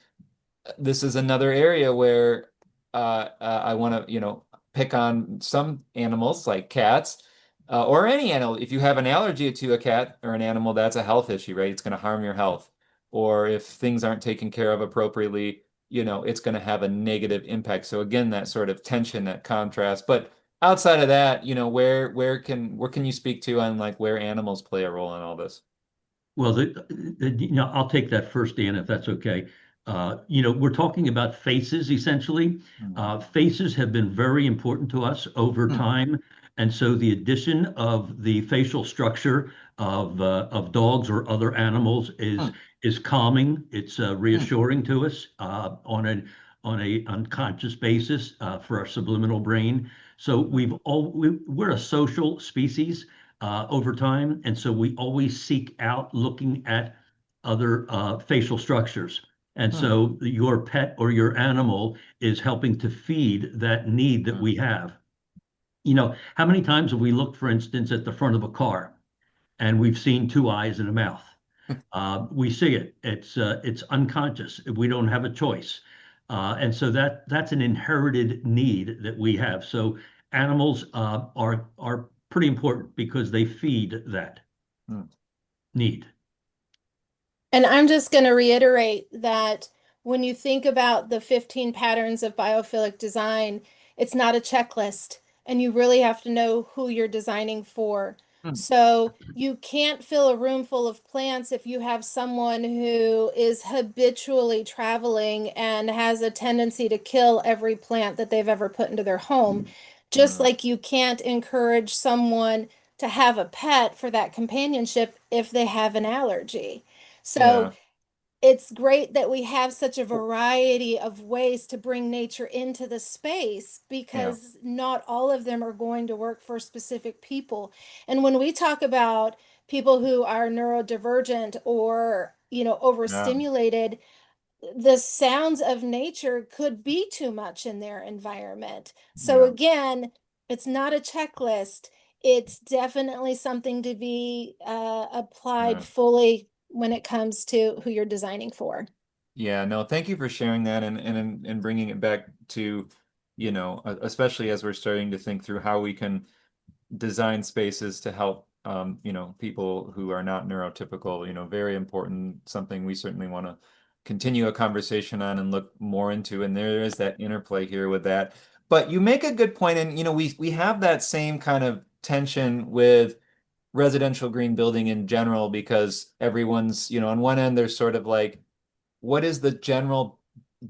this is another area where I want to, pick on some animals like cats or any animal. If you have an allergy to a cat or an animal, that's a health issue, right? It's going to harm your health. Or if things aren't taken care of appropriately, it's going to have a negative impact. So again, that sort of tension, that contrast. But outside of that, where can you speak to on like where animals play a role in all this? Well, I'll take that first, Dan, if that's okay. We're talking about faces essentially. Mhm. Faces have been very important to us over Hmm. time, and so the addition of the facial structure of dogs or other animals Hmm. is calming. It's Hmm. reassuring to us on a unconscious basis for our subliminal brain. So we're a social species over time. And so we always seek out looking at other facial structures. And Hmm. so your pet or your animal is helping to feed that need that Hmm. we have. How many times have we looked, for instance, at the front of a car? and we've seen two eyes and a mouth. We see it. It's unconscious. We don't have a choice, and so that's an inherited need that we have. So animals are pretty important because they feed that Hmm. need. And I'm just going to reiterate that when you think about the 15 patterns of biophilic design, it's not a checklist, and you really have to know who you're designing for. Hmm. So you can't fill a room full of plants if you have someone who is habitually traveling and has a tendency to kill every plant that they've ever put into their home. Just No. like you can't encourage someone to have a pet for that companionship if they have an allergy. So Yeah. it's great that we have such a variety of ways to bring nature into the space Yeah. because not all of them are going to work for specific people. And when we talk about people who are neurodivergent or, Yeah. overstimulated, the sounds of nature could be too much in their environment. So Yeah. again, it's not a checklist. It's definitely something to be applied Yeah. fully when it comes to who you're designing for. Yeah, no, thank you for sharing that and bringing it back to, especially as we're starting to think through how we can design spaces to help, people who are not neurotypical, very important, something we certainly want to continue a conversation on and look more into. And there is that interplay here with that. But you make a good point, and we have that same kind of tension with residential green building in general because everyone's, on one end, there's sort of like what is the general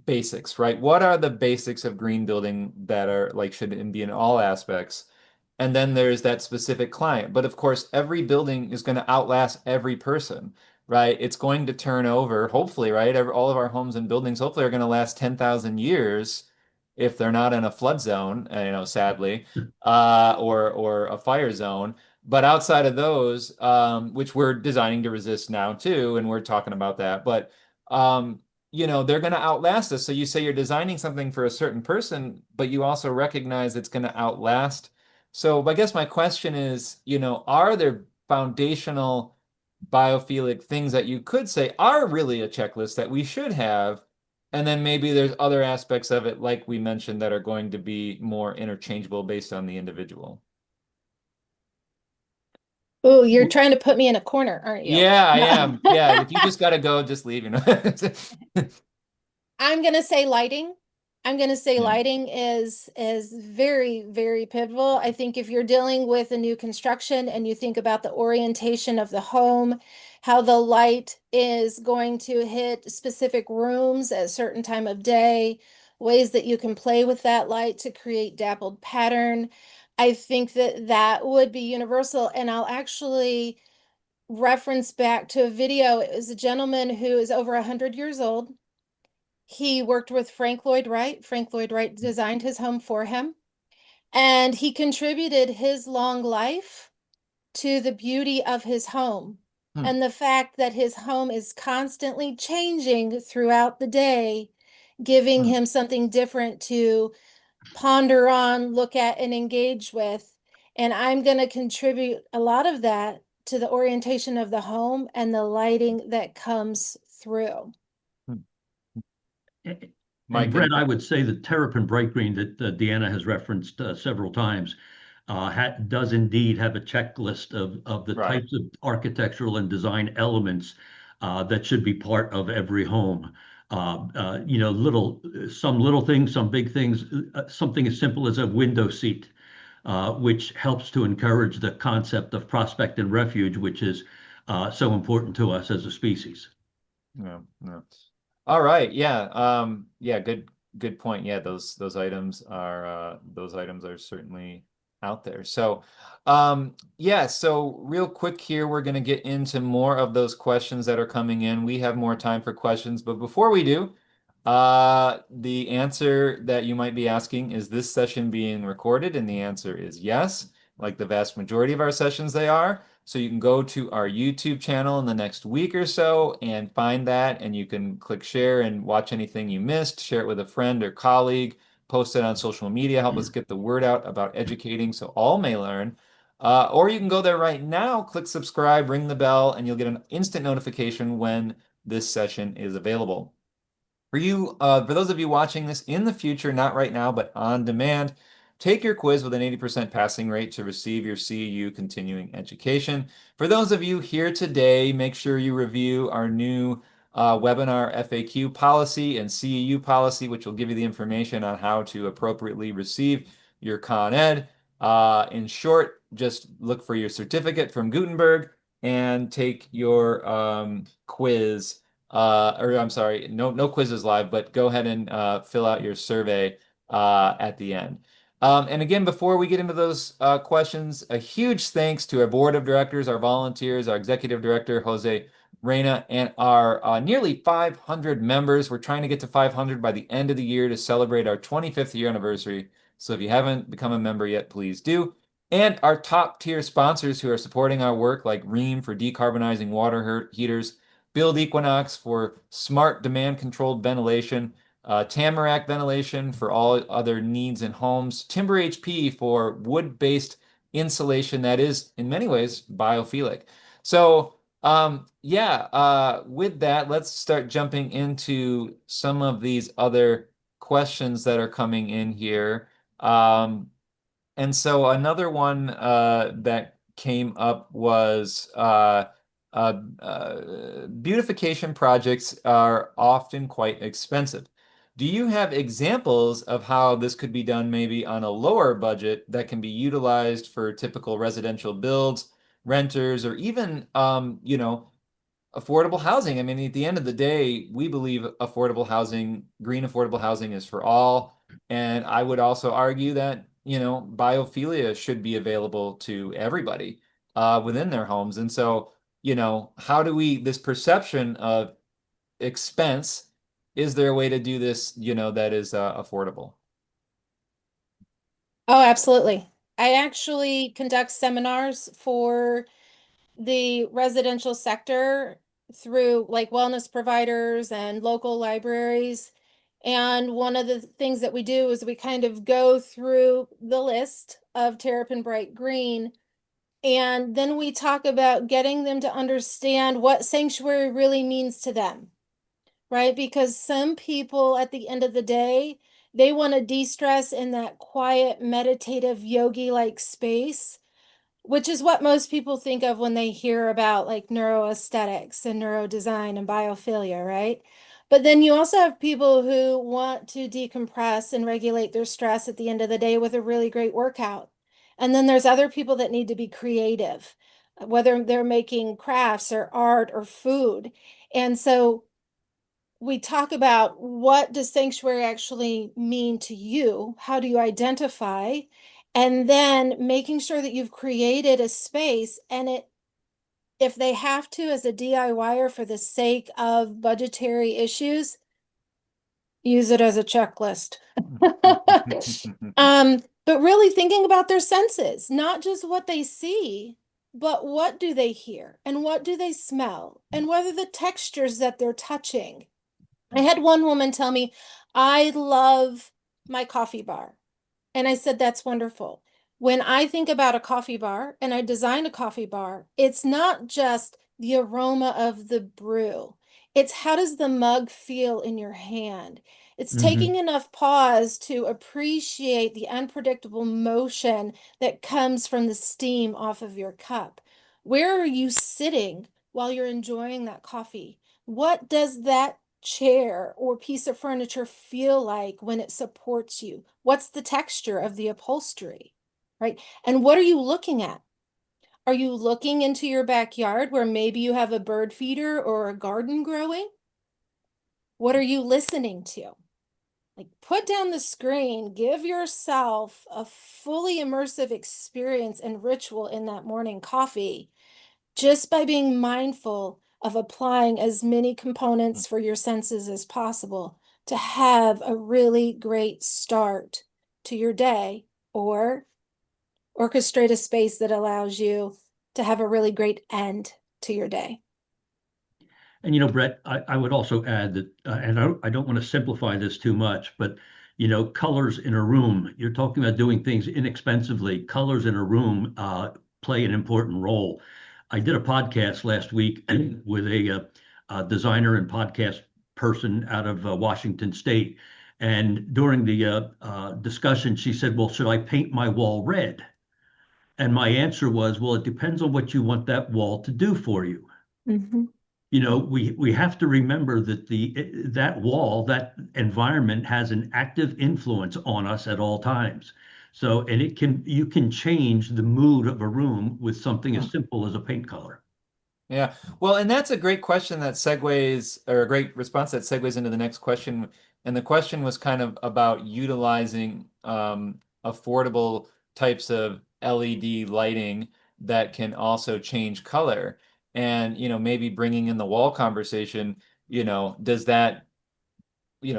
basics, right? What are the basics of green building that are like should be in all aspects? And then there's that specific client. But of course, every building is going to outlast every person, right? It's going to turn over, hopefully, right? All of our homes and buildings hopefully are going to last 10,000 years if they're not in a flood zone, sadly, or a fire zone. But outside of those, which we're designing to resist now too, and we're talking about that, but um, they're going to outlast us. So you say you're designing something for a certain person, but you also recognize it's going to outlast. So I guess my question is, are there foundational biophilic things that you could say are really a checklist that we should have? And then maybe there's other aspects of it, like we mentioned, that are going to be more interchangeable based on the individual. Oh, you're trying to put me in a corner, aren't you? Yeah, I No. am. Yeah, if you just got to go, just leave, I'm gonna say lighting. I'm gonna say Yeah. lighting is very, very pivotal. I think if you're dealing with a new construction and you think about the orientation of the home, how the light is going to hit specific rooms at a certain time of day, ways that you can play with that light to create dappled pattern. I think that that would be universal. And I'll actually reference back to a video. It was a gentleman who is over 100 years old. He worked with Frank Lloyd Wright. Frank Lloyd Wright designed his home for him, and he contributed his long life to the beauty of his home. Hmm. And the fact that his home is constantly changing throughout the day, giving Hmm. him something different to ponder on, look at, and engage with. And I'm going to contribute a lot of that to the orientation of the home and the lighting that comes through. Hmm. And Mike, Brett, any I thoughts? would say the Terrapin Bright Green that Deanna has referenced several times does indeed have a checklist of the Right. types of architectural and design elements that should be part of every home. Some little things, some big things, something as simple as a window seat, which helps to encourage the concept of prospect and refuge, which is so important to us as a species. No, no. All right. Yeah. Yeah, good point. Yeah, those items are certainly out there. So yeah, so real quick here, we're gonna get into more of those questions that are coming in. We have more time for questions, but before we do, the answer that you might be asking, is this session being recorded? And the answer is yes, like the vast majority of our sessions they are. So you can go to our YouTube channel in the next week or so and find that, and you can click share and watch anything you missed, share it with a friend or colleague, post it on social media, help us get the word out about educating so all may learn. Or you can go there right now, click subscribe, ring the bell, and you'll get an instant notification when this session is available. For those of you watching this in the future, not right now, but on demand, take your quiz with an 80% passing rate to receive your CEU continuing education. For those of you here today, make sure you review our new webinar FAQ policy and CEU policy, which will give you the information on how to appropriately receive your Con Ed. In short, just look for your certificate from Gutenberg and take your quiz. Or I'm sorry, no quizzes live, but go ahead and fill out your survey at the end. And again, before we get into those questions, a huge thanks to our board of directors, our volunteers, our executive director, Jose Reyna, and our nearly 500 members. We're trying to get to 500 by the end of the year to celebrate our 25th year anniversary. So if you haven't become a member yet, please do. And our top tier sponsors who are supporting our work, like Rheem for decarbonizing water heaters, Build Equinox for smart demand controlled ventilation, Tamarack ventilation for all other needs in homes, Timber HP for wood-based insulation that is in many ways biophilic. So with that, let's start jumping into some of these other questions that are coming in here. And so another one that came up was beautification projects are often quite expensive. Do you have examples of how this could be done maybe on a lower budget that can be utilized for typical residential builds, renters, or even, affordable housing? I mean, at the end of the day, we believe affordable housing, green affordable housing is for all. And I would also argue that, biophilia should be available to everybody within their homes. And so, how do this perception of expense, is there a way to do this, that is affordable? Oh, absolutely. I actually conduct seminars for the residential sector through like wellness providers and local libraries. And one of the things that we do is we kind of go through the list of Terrapin Bright Green, and then we talk about getting them to understand what sanctuary really means to them, right? Because some people at the end of the day, they want to de-stress in that quiet, meditative, yogi-like space, which is what most people think of when they hear about like neuroaesthetics and neurodesign and biophilia, right? But then you also have people who want to decompress and regulate their stress at the end of the day with a really great workout. And then there's other people that need to be creative, whether they're making crafts or art or food. And so we talk about, what does sanctuary actually mean to you? How do you identify? And then making sure that you've created a space, and if they have to, as a DIYer for the sake of budgetary issues, use it as a checklist. But really thinking about their senses, not just what they see, but what do they hear and what do they smell and what are the textures that they're touching. I had one woman tell me, I love my coffee bar. And I said, that's wonderful. When I think about a coffee bar and I design a coffee bar, it's not just the aroma of the brew. It's how does the mug feel in your hand? It's taking enough pause to appreciate the unpredictable motion that comes from the steam off of your cup. Where are you sitting while you're enjoying that coffee? What does that chair or piece of furniture feel like when it supports you? What's the texture of the upholstery, right? And what are you looking at? Are you looking into your backyard where maybe you have a bird feeder or a garden growing? What are you listening to? Like, put down the screen, give yourself a fully immersive experience and ritual in that morning coffee, just by being mindful of applying as many components for your senses as possible to have a really great start to your day, or orchestrate a space that allows you to have a really great end to your day. And Brett, I would also add that, and I don't want to simplify this too much, but colors in a room. You're talking about doing things inexpensively. Colors in a room play an important role. I did a podcast last week with a designer and podcast person out of Washington State. And during the discussion, she said, well, should I paint my wall red? And my answer was, well, it depends on what you want that wall to do for you. Mhm. You know, we have to remember that that wall, that environment has an active influence on us at all times. So, and you can change the mood of a room with something Hmm. as simple as a paint color. Yeah. Well, and that's a great question that segues, or a great response that segues into the next question. And the question was kind of about utilizing affordable types of LED lighting that can also change color. And, maybe bringing in the wall conversation, does that,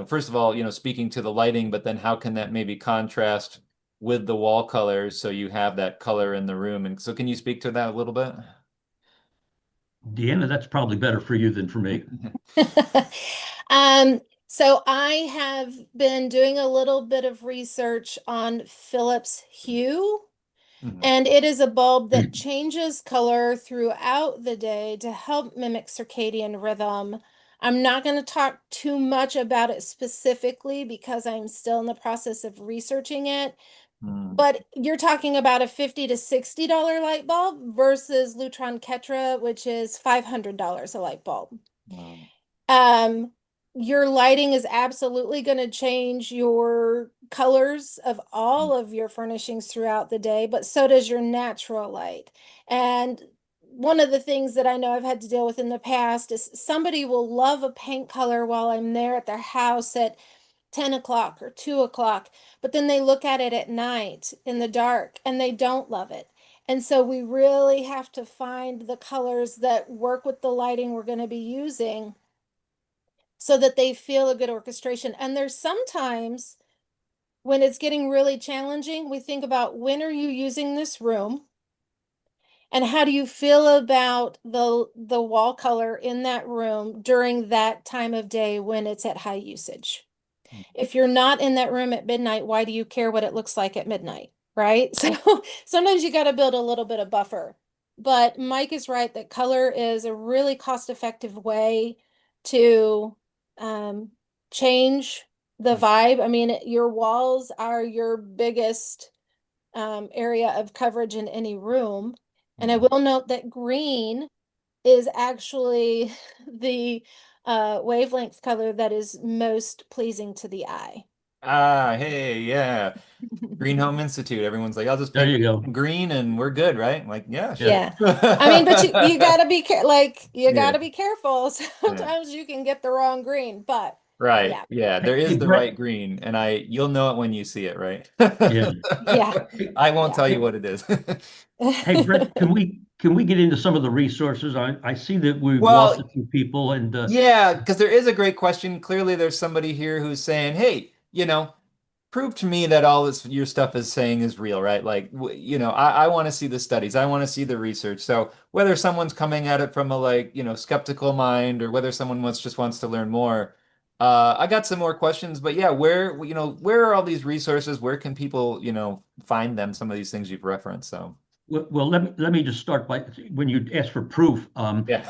first of all, speaking to the lighting, but then how can that maybe contrast with the wall colors so you have that color in the room? And so can you speak to that a little bit? Deanna, that's probably better for you than for me. So I have been doing a little bit of research on Philips Hue, Mhm. and it is a bulb that changes color throughout the day to help mimic circadian rhythm. I'm not going to talk too much about it specifically because I'm still in the process of researching it. Mm. But you're talking about a $50 to $60 light bulb versus Lutron Ketra, which is $500 a light bulb. Wow. Um, your lighting is absolutely going to change your colors of all of your furnishings throughout the day, but so does your natural light. And one of the things that I know I've had to deal with in the past is somebody will love a paint color while I'm there at their house at 10 o'clock or 2 o'clock, but then they look at it at night in the dark and they don't love it. And so we really have to find the colors that work with the lighting we're going to be using so that they feel a good orchestration. And there's sometimes when it's getting really challenging, we think about when are you using this room and how do you feel about the wall color in that room during that time of day when it's at high usage. If you're not in that room at midnight, why do you care what it looks like at midnight? Right? So sometimes you got to build a little bit of buffer. But Mike is right that color is a really cost-effective way to um, change the vibe. I mean, your walls are your biggest area of coverage in any room. And I Mhm. will note that green is actually the wavelength color that is most pleasing to the eye. Hey, yeah. Green Home Institute. Everyone's like, I'll just There paint you go. green and we're good, right? I'm like, yeah, Yeah. sure. Yeah. I mean, but you gotta be you Yeah, gotta be careful. yeah. Sometimes you can get the wrong green, but Right. yeah, Yeah, Hey, there hey, is the Brett. right green, and you'll know it when you see it, right? Yeah. yeah, Hey, I won't yeah. tell you what it is. hey, Brett, can we get into some of the resources? I see that we've lost a Well, few people, and yeah, because there is a great question. Clearly, there's somebody here who's saying, "Hey, prove to me that all this your stuff is saying is real, right? Like, I want to see the studies, I want to see the research. So whether someone's coming at it from a like, skeptical mind or whether someone just wants to learn more, I got some more questions. But yeah, where are all these resources? Where can people, find them? Some of these things you've referenced. So well, let me just start by when you ask for proof. yeah,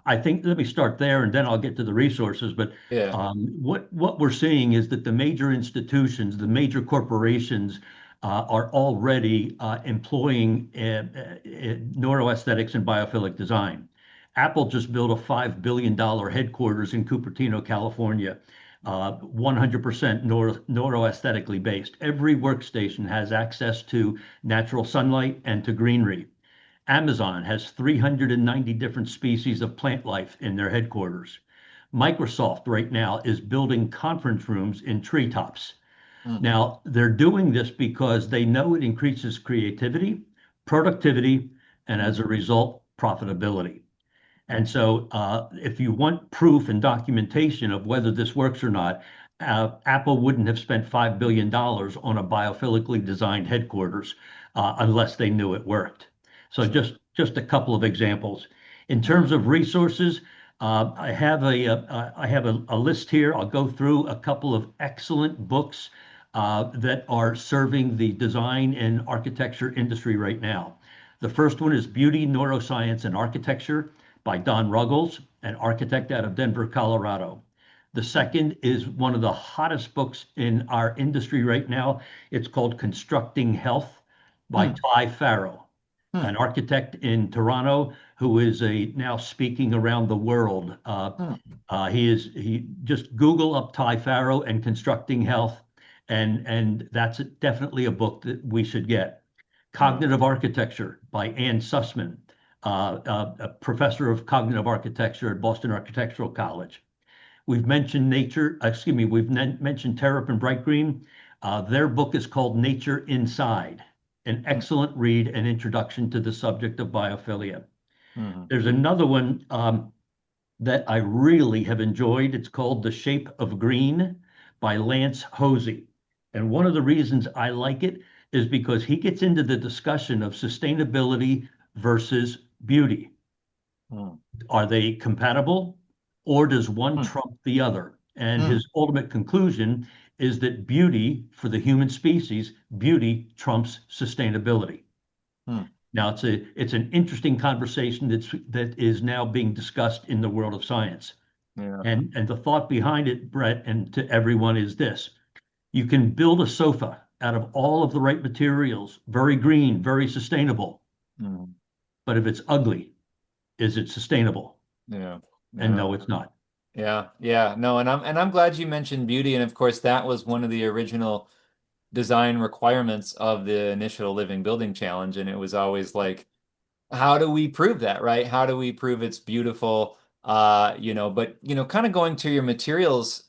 I think let me start there, and then I'll get to the resources. But yeah. what we're seeing is that the major institutions, the major corporations, are already employing neuroaesthetics and biophilic design. Apple just built a $5 billion headquarters in Cupertino, California. 100% neuroaesthetically based. Every workstation has access to natural sunlight and to greenery. Amazon has 390 different species of plant life in their headquarters. Microsoft right now is building conference rooms in treetops. Mm, Now, they're doing this because they know it increases creativity, productivity, and as a mm, result, profitability. And so, if you want proof and documentation of whether this works or not, Apple wouldn't have spent $5 billion on a biophilically designed headquarters unless they knew it worked. So, sure. just a couple of examples. In Mm, terms of resources, I have a list here. I'll go through a couple of excellent books that are serving the design and architecture industry right now. The first one is Beauty, Neuroscience, and Architecture by Don Ruggles, an architect out of Denver, Colorado. The second is one of the hottest books in our industry right now. It's called Constructing Health by Ty Farrow, an architect in Toronto who is now speaking around the world. He just Google up Ty Farrow and Constructing Health, and that's definitely a book that we should get. Cognitive Architecture by Ann Sussman, a professor of cognitive architecture at Boston Architectural College. We've mentioned we've mentioned Terup and Bright Green. Their book is called Nature Inside, an excellent read and introduction to the subject of biophilia. There's another one that I really have enjoyed. It's called The Shape of Green by Lance Hosey. And one of the reasons I like it is because he gets into the discussion of sustainability versus beauty. Are they compatible, or does one trump the other? And his ultimate conclusion is that beauty for the human species, beauty trumps sustainability. Now, it's an interesting conversation that is now being discussed in the world of science. And the thought behind it, Brett, and to everyone is this: you can build a sofa out of all of the right materials, very green, very sustainable. But if it's ugly, is it sustainable? And no, it's not. No, and I'm glad you mentioned beauty, and of course that was one of the original design requirements of the initial Living Building Challenge, and it was always like, how do we prove that, right? How do we prove it's beautiful? But kind of going to your materials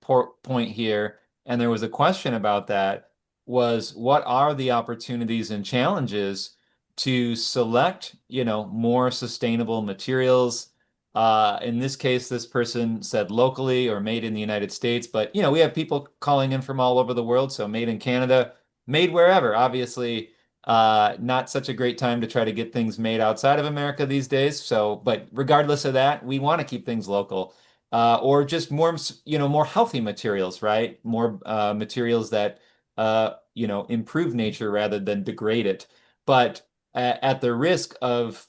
point here, and there was a question about that, was what are the opportunities and challenges to select, more sustainable materials? In this case, this person said locally or made in the United States, but we have people calling in from all over the world, so made in Canada, made wherever. Obviously, not such a great time to try to get things made outside of America these days. So, but regardless of that, we want to keep things local, or just more, more healthy materials, right? More materials that, improve nature rather than degrade it. But at the risk of,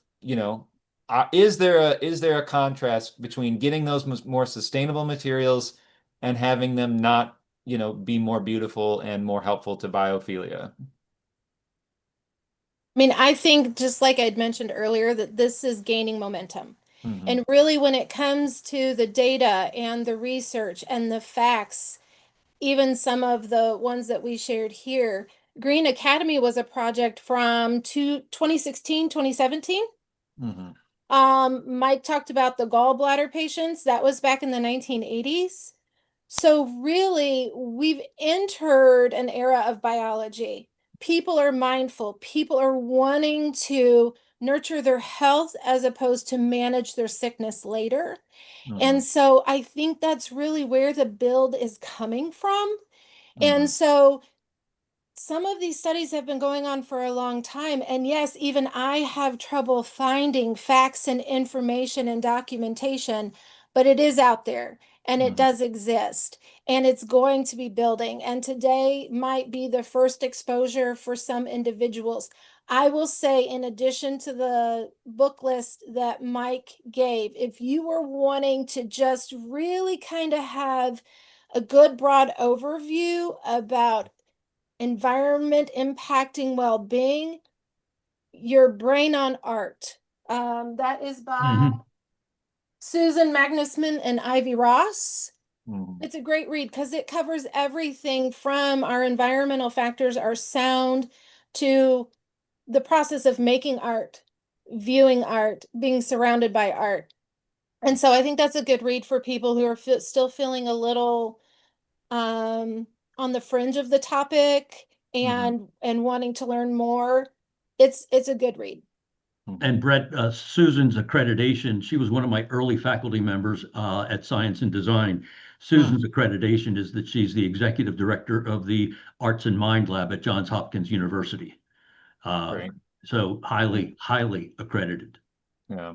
is there a contrast between getting those more sustainable materials and having them not, be more beautiful and more helpful to biophilia? I mean, I think just like I'd mentioned earlier, that this is gaining momentum. And really, when it comes to the data and the research and the facts, even some of the ones that we shared here, Green Academy was a project from 2016, 2017. Mike talked about the gallbladder patients. That was back in the 1980s. So really, we've entered an era of biology. People are mindful. People are wanting to nurture their health as opposed to manage their sickness later. And so I think that's really where the build is coming from. And so some of these studies have been going on for a long time. And yes, even I have trouble finding facts and information and documentation, but it is out there and it does exist and it's going to be building. And today might be the first exposure for some individuals. I will say, in addition to the book list that Mike gave, if you were wanting to just really kind of have a good broad overview about environment impacting well-being, Your Brain on Art. That is by Susan Magnusman and Ivy Ross. It's a great read because it covers everything from our environmental factors, our sound, to the process of making art, viewing art, being surrounded by art. And so I think that's a good read for people who are still feeling a little on the fringe of the topic and wanting to learn more. It's a good read. And Brett, Susan's accreditation, she was one of my early faculty members at Science and Design. Susan's accreditation is that she's the executive director of the Arts and Mind Lab at Johns Hopkins University. Great. So highly, highly accredited. Yeah.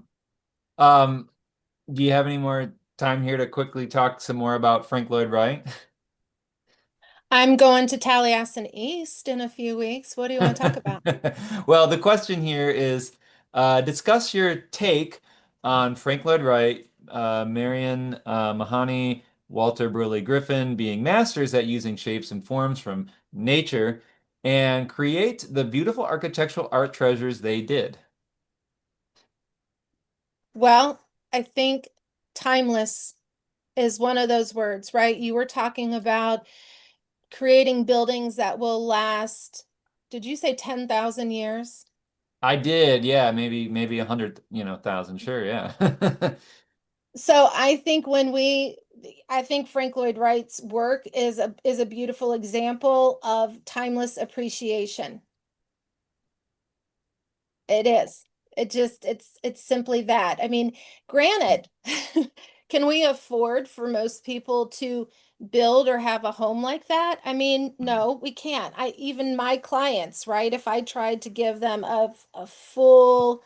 Do you have any more time here to quickly talk some more about Frank Lloyd Wright? I'm going to Taliesin East in a few weeks. What do you want to talk about? Well, the question here is discuss your take on Frank Lloyd Wright, Marion Mahoney, Walter Burley Griffin being masters at using shapes and forms from nature and create the beautiful architectural art treasures they did. Well, I think timeless is one of those words, right? You were talking about creating buildings that will last, did you say 10,000 years? I did, yeah, maybe 100, thousand, sure, yeah. So I think Frank Lloyd Wright's work is a beautiful example of timeless appreciation. It is. It's simply that. I mean, granted, can we afford for most people to build or have a home like that? I mean, no, we can't. Even my clients, right? If I tried to give them a full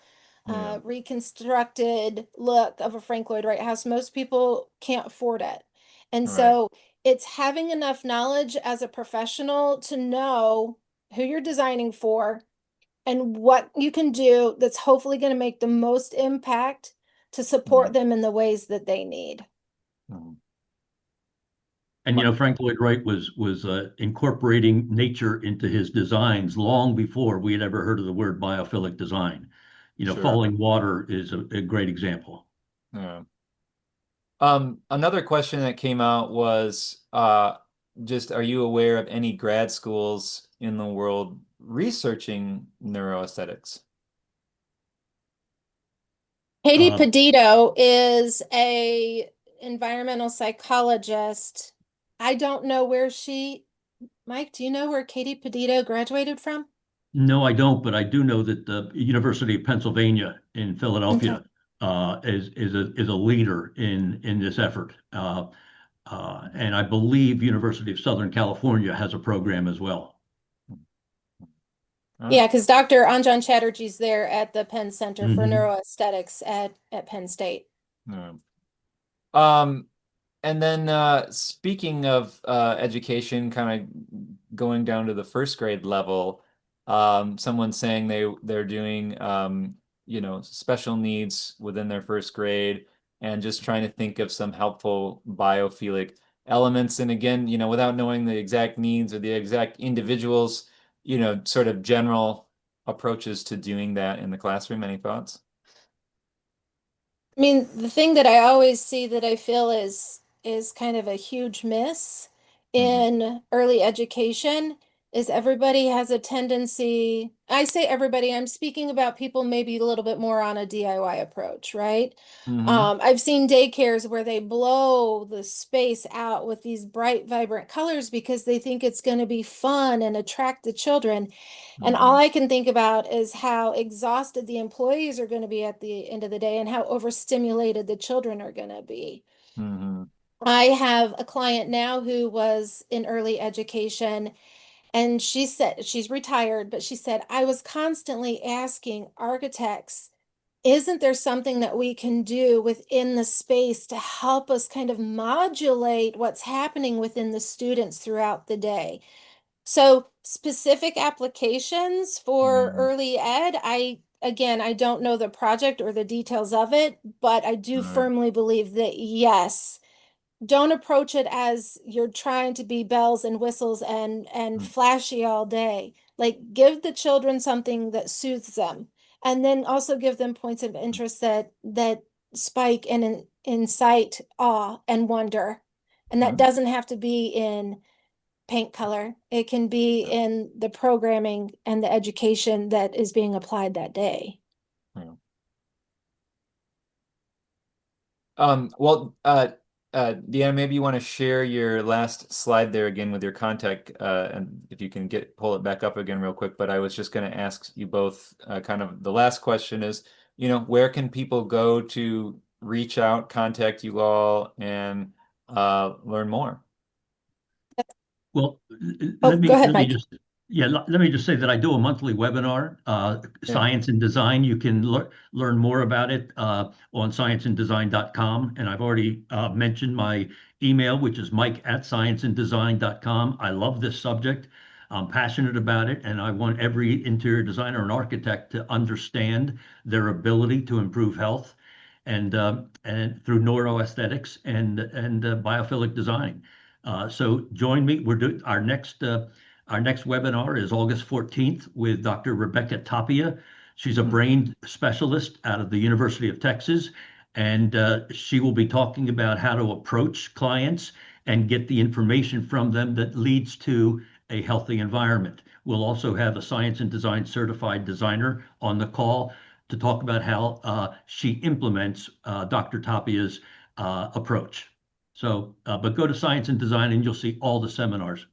Yeah, reconstructed look of a Frank Lloyd Wright house, most people can't afford it. And right. so it's having enough knowledge as a professional to know who you're designing for and what you can do that's hopefully going to make the most impact to Right. support them in the ways that they need. Mhm. And Frank Lloyd Wright was incorporating nature into his designs long before we had ever heard of the word biophilic design. Sure. Falling water is a great example. Yeah. Another question that came out was just are you aware of any grad schools in the world researching neuroaesthetics? Katie Uh, Pedito is a environmental psychologist. I don't know where Mike, do you know where Katie Pedito graduated from? no, I don't, but I do know that the University of Pennsylvania in Okay. Philadelphia is a leader in this effort. And I believe University of Southern California has a program as well. All Yeah, right. because Dr. Anjan Chatterjee's there at the Penn Center for Mhm. Neuroaesthetics at Penn State. All right. Um, And then speaking of education, kind of going down to the first grade level, someone's saying they're doing special needs within their first grade and just trying to think of some helpful biophilic elements. And again, without knowing the exact needs or the exact individuals, sort of general approaches to doing that in the classroom. Any thoughts? I mean, the thing that I always see that I feel is kind of a huge miss Hmm. in early education is everybody has a tendency, I say everybody, I'm speaking about people maybe a little bit more on a DIY approach, right? Hmm. I've seen daycares where they blow the space out with these bright, vibrant colors because they think it's going to be fun and attract the children. And all Hmm. I can think about is how exhausted the employees are going to be at the end of the day and how overstimulated the children are going to be. Hmm. I have a client now who was in early education, and she said she's retired, but she said, I was constantly asking architects, isn't there something that we can do within the space to help us kind of modulate what's happening within the students throughout the day? So specific applications for Hmm. early ed, again, I don't know the project or the details of it, but I do Right. firmly believe that yes, don't approach it as you're trying to be bells and whistles and flashy all day. Like give the children something that soothes them, and then also give them points of interest that spike and incite awe and wonder. And that Hmm. doesn't have to be in paint color. It can be in the programming and the education that is being applied that day. Yeah. Well, Deanna, maybe you want to share your last slide there again with your contact, and if you can pull it back up again real quick. But I was just going to ask you both, kind of the last question is, where can people go to reach out, contact you all, and learn more? Well, Oh, go ahead, let me Mike. just let me just say that I do a monthly webinar, Yeah. Science and Design. You can learn more about it on scienceanddesign.com. And I've already mentioned my email, which is mike@scienceanddesign.com. I love this subject. I'm passionate about it, and I want every interior designer and architect to understand their ability to improve health and through neuroaesthetics and biophilic design. So join me. We're doing our next webinar is August 14th with Dr. Rebecca Tapia. She's a brain specialist out of the University of Texas, and she will be talking about how to approach clients and get the information from them that leads to a healthy environment. We'll also have a science and design certified designer on the call to talk about how she implements Dr. Tapia's approach. So, but go to Science and Design and you'll see all the seminars.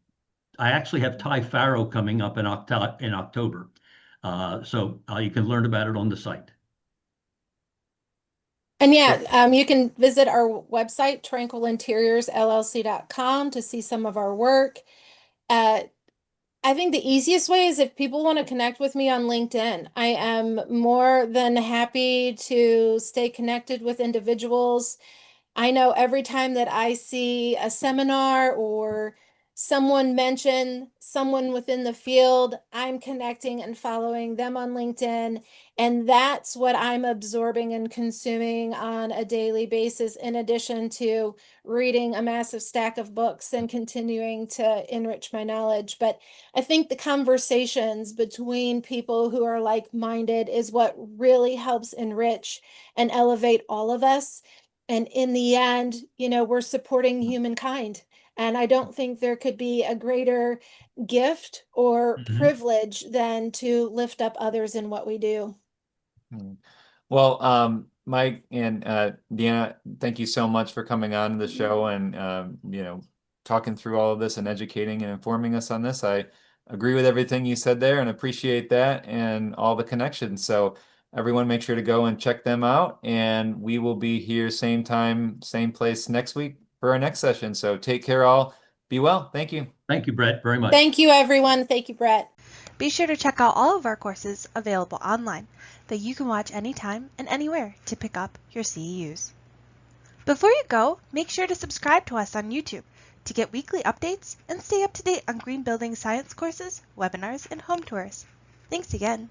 I actually have Ty Farrow coming up in October. So you can learn about it on the site. And yeah, you can visit our website, tranquilinteriors.llc.com, to see some of our work. I think the easiest way is if people want to connect with me on LinkedIn. I am more than happy to stay connected with individuals. I know every time that I see a seminar or someone mention someone within the field, I'm connecting and following them on LinkedIn. And that's what I'm absorbing and consuming on a daily basis, in addition to reading a massive stack of books and continuing to enrich my knowledge. But I think the conversations between people who are like-minded is what really helps enrich and elevate all of us. And in the end, we're supporting humankind. And I don't think there could be a greater gift or privilege than to lift up others in what we do. Well, Mike and Deanna, thank you so much for coming on the show and talking through all of this and educating and informing us on this. I agree with everything you said there and appreciate that and all the connections. So everyone make sure to go and check them out, and we will be here same time, same place next week for our next session. So take care all. Be well. Thank you. Thank you, Brett, very much. Thank you, everyone. Thank you, Brett. Be sure to check out all of our courses available online that you can watch anytime and anywhere to pick up your CEUs. Before you go, make sure to subscribe to us on YouTube to get weekly updates and stay up to date on green building science courses, webinars, and home tours. Thanks again.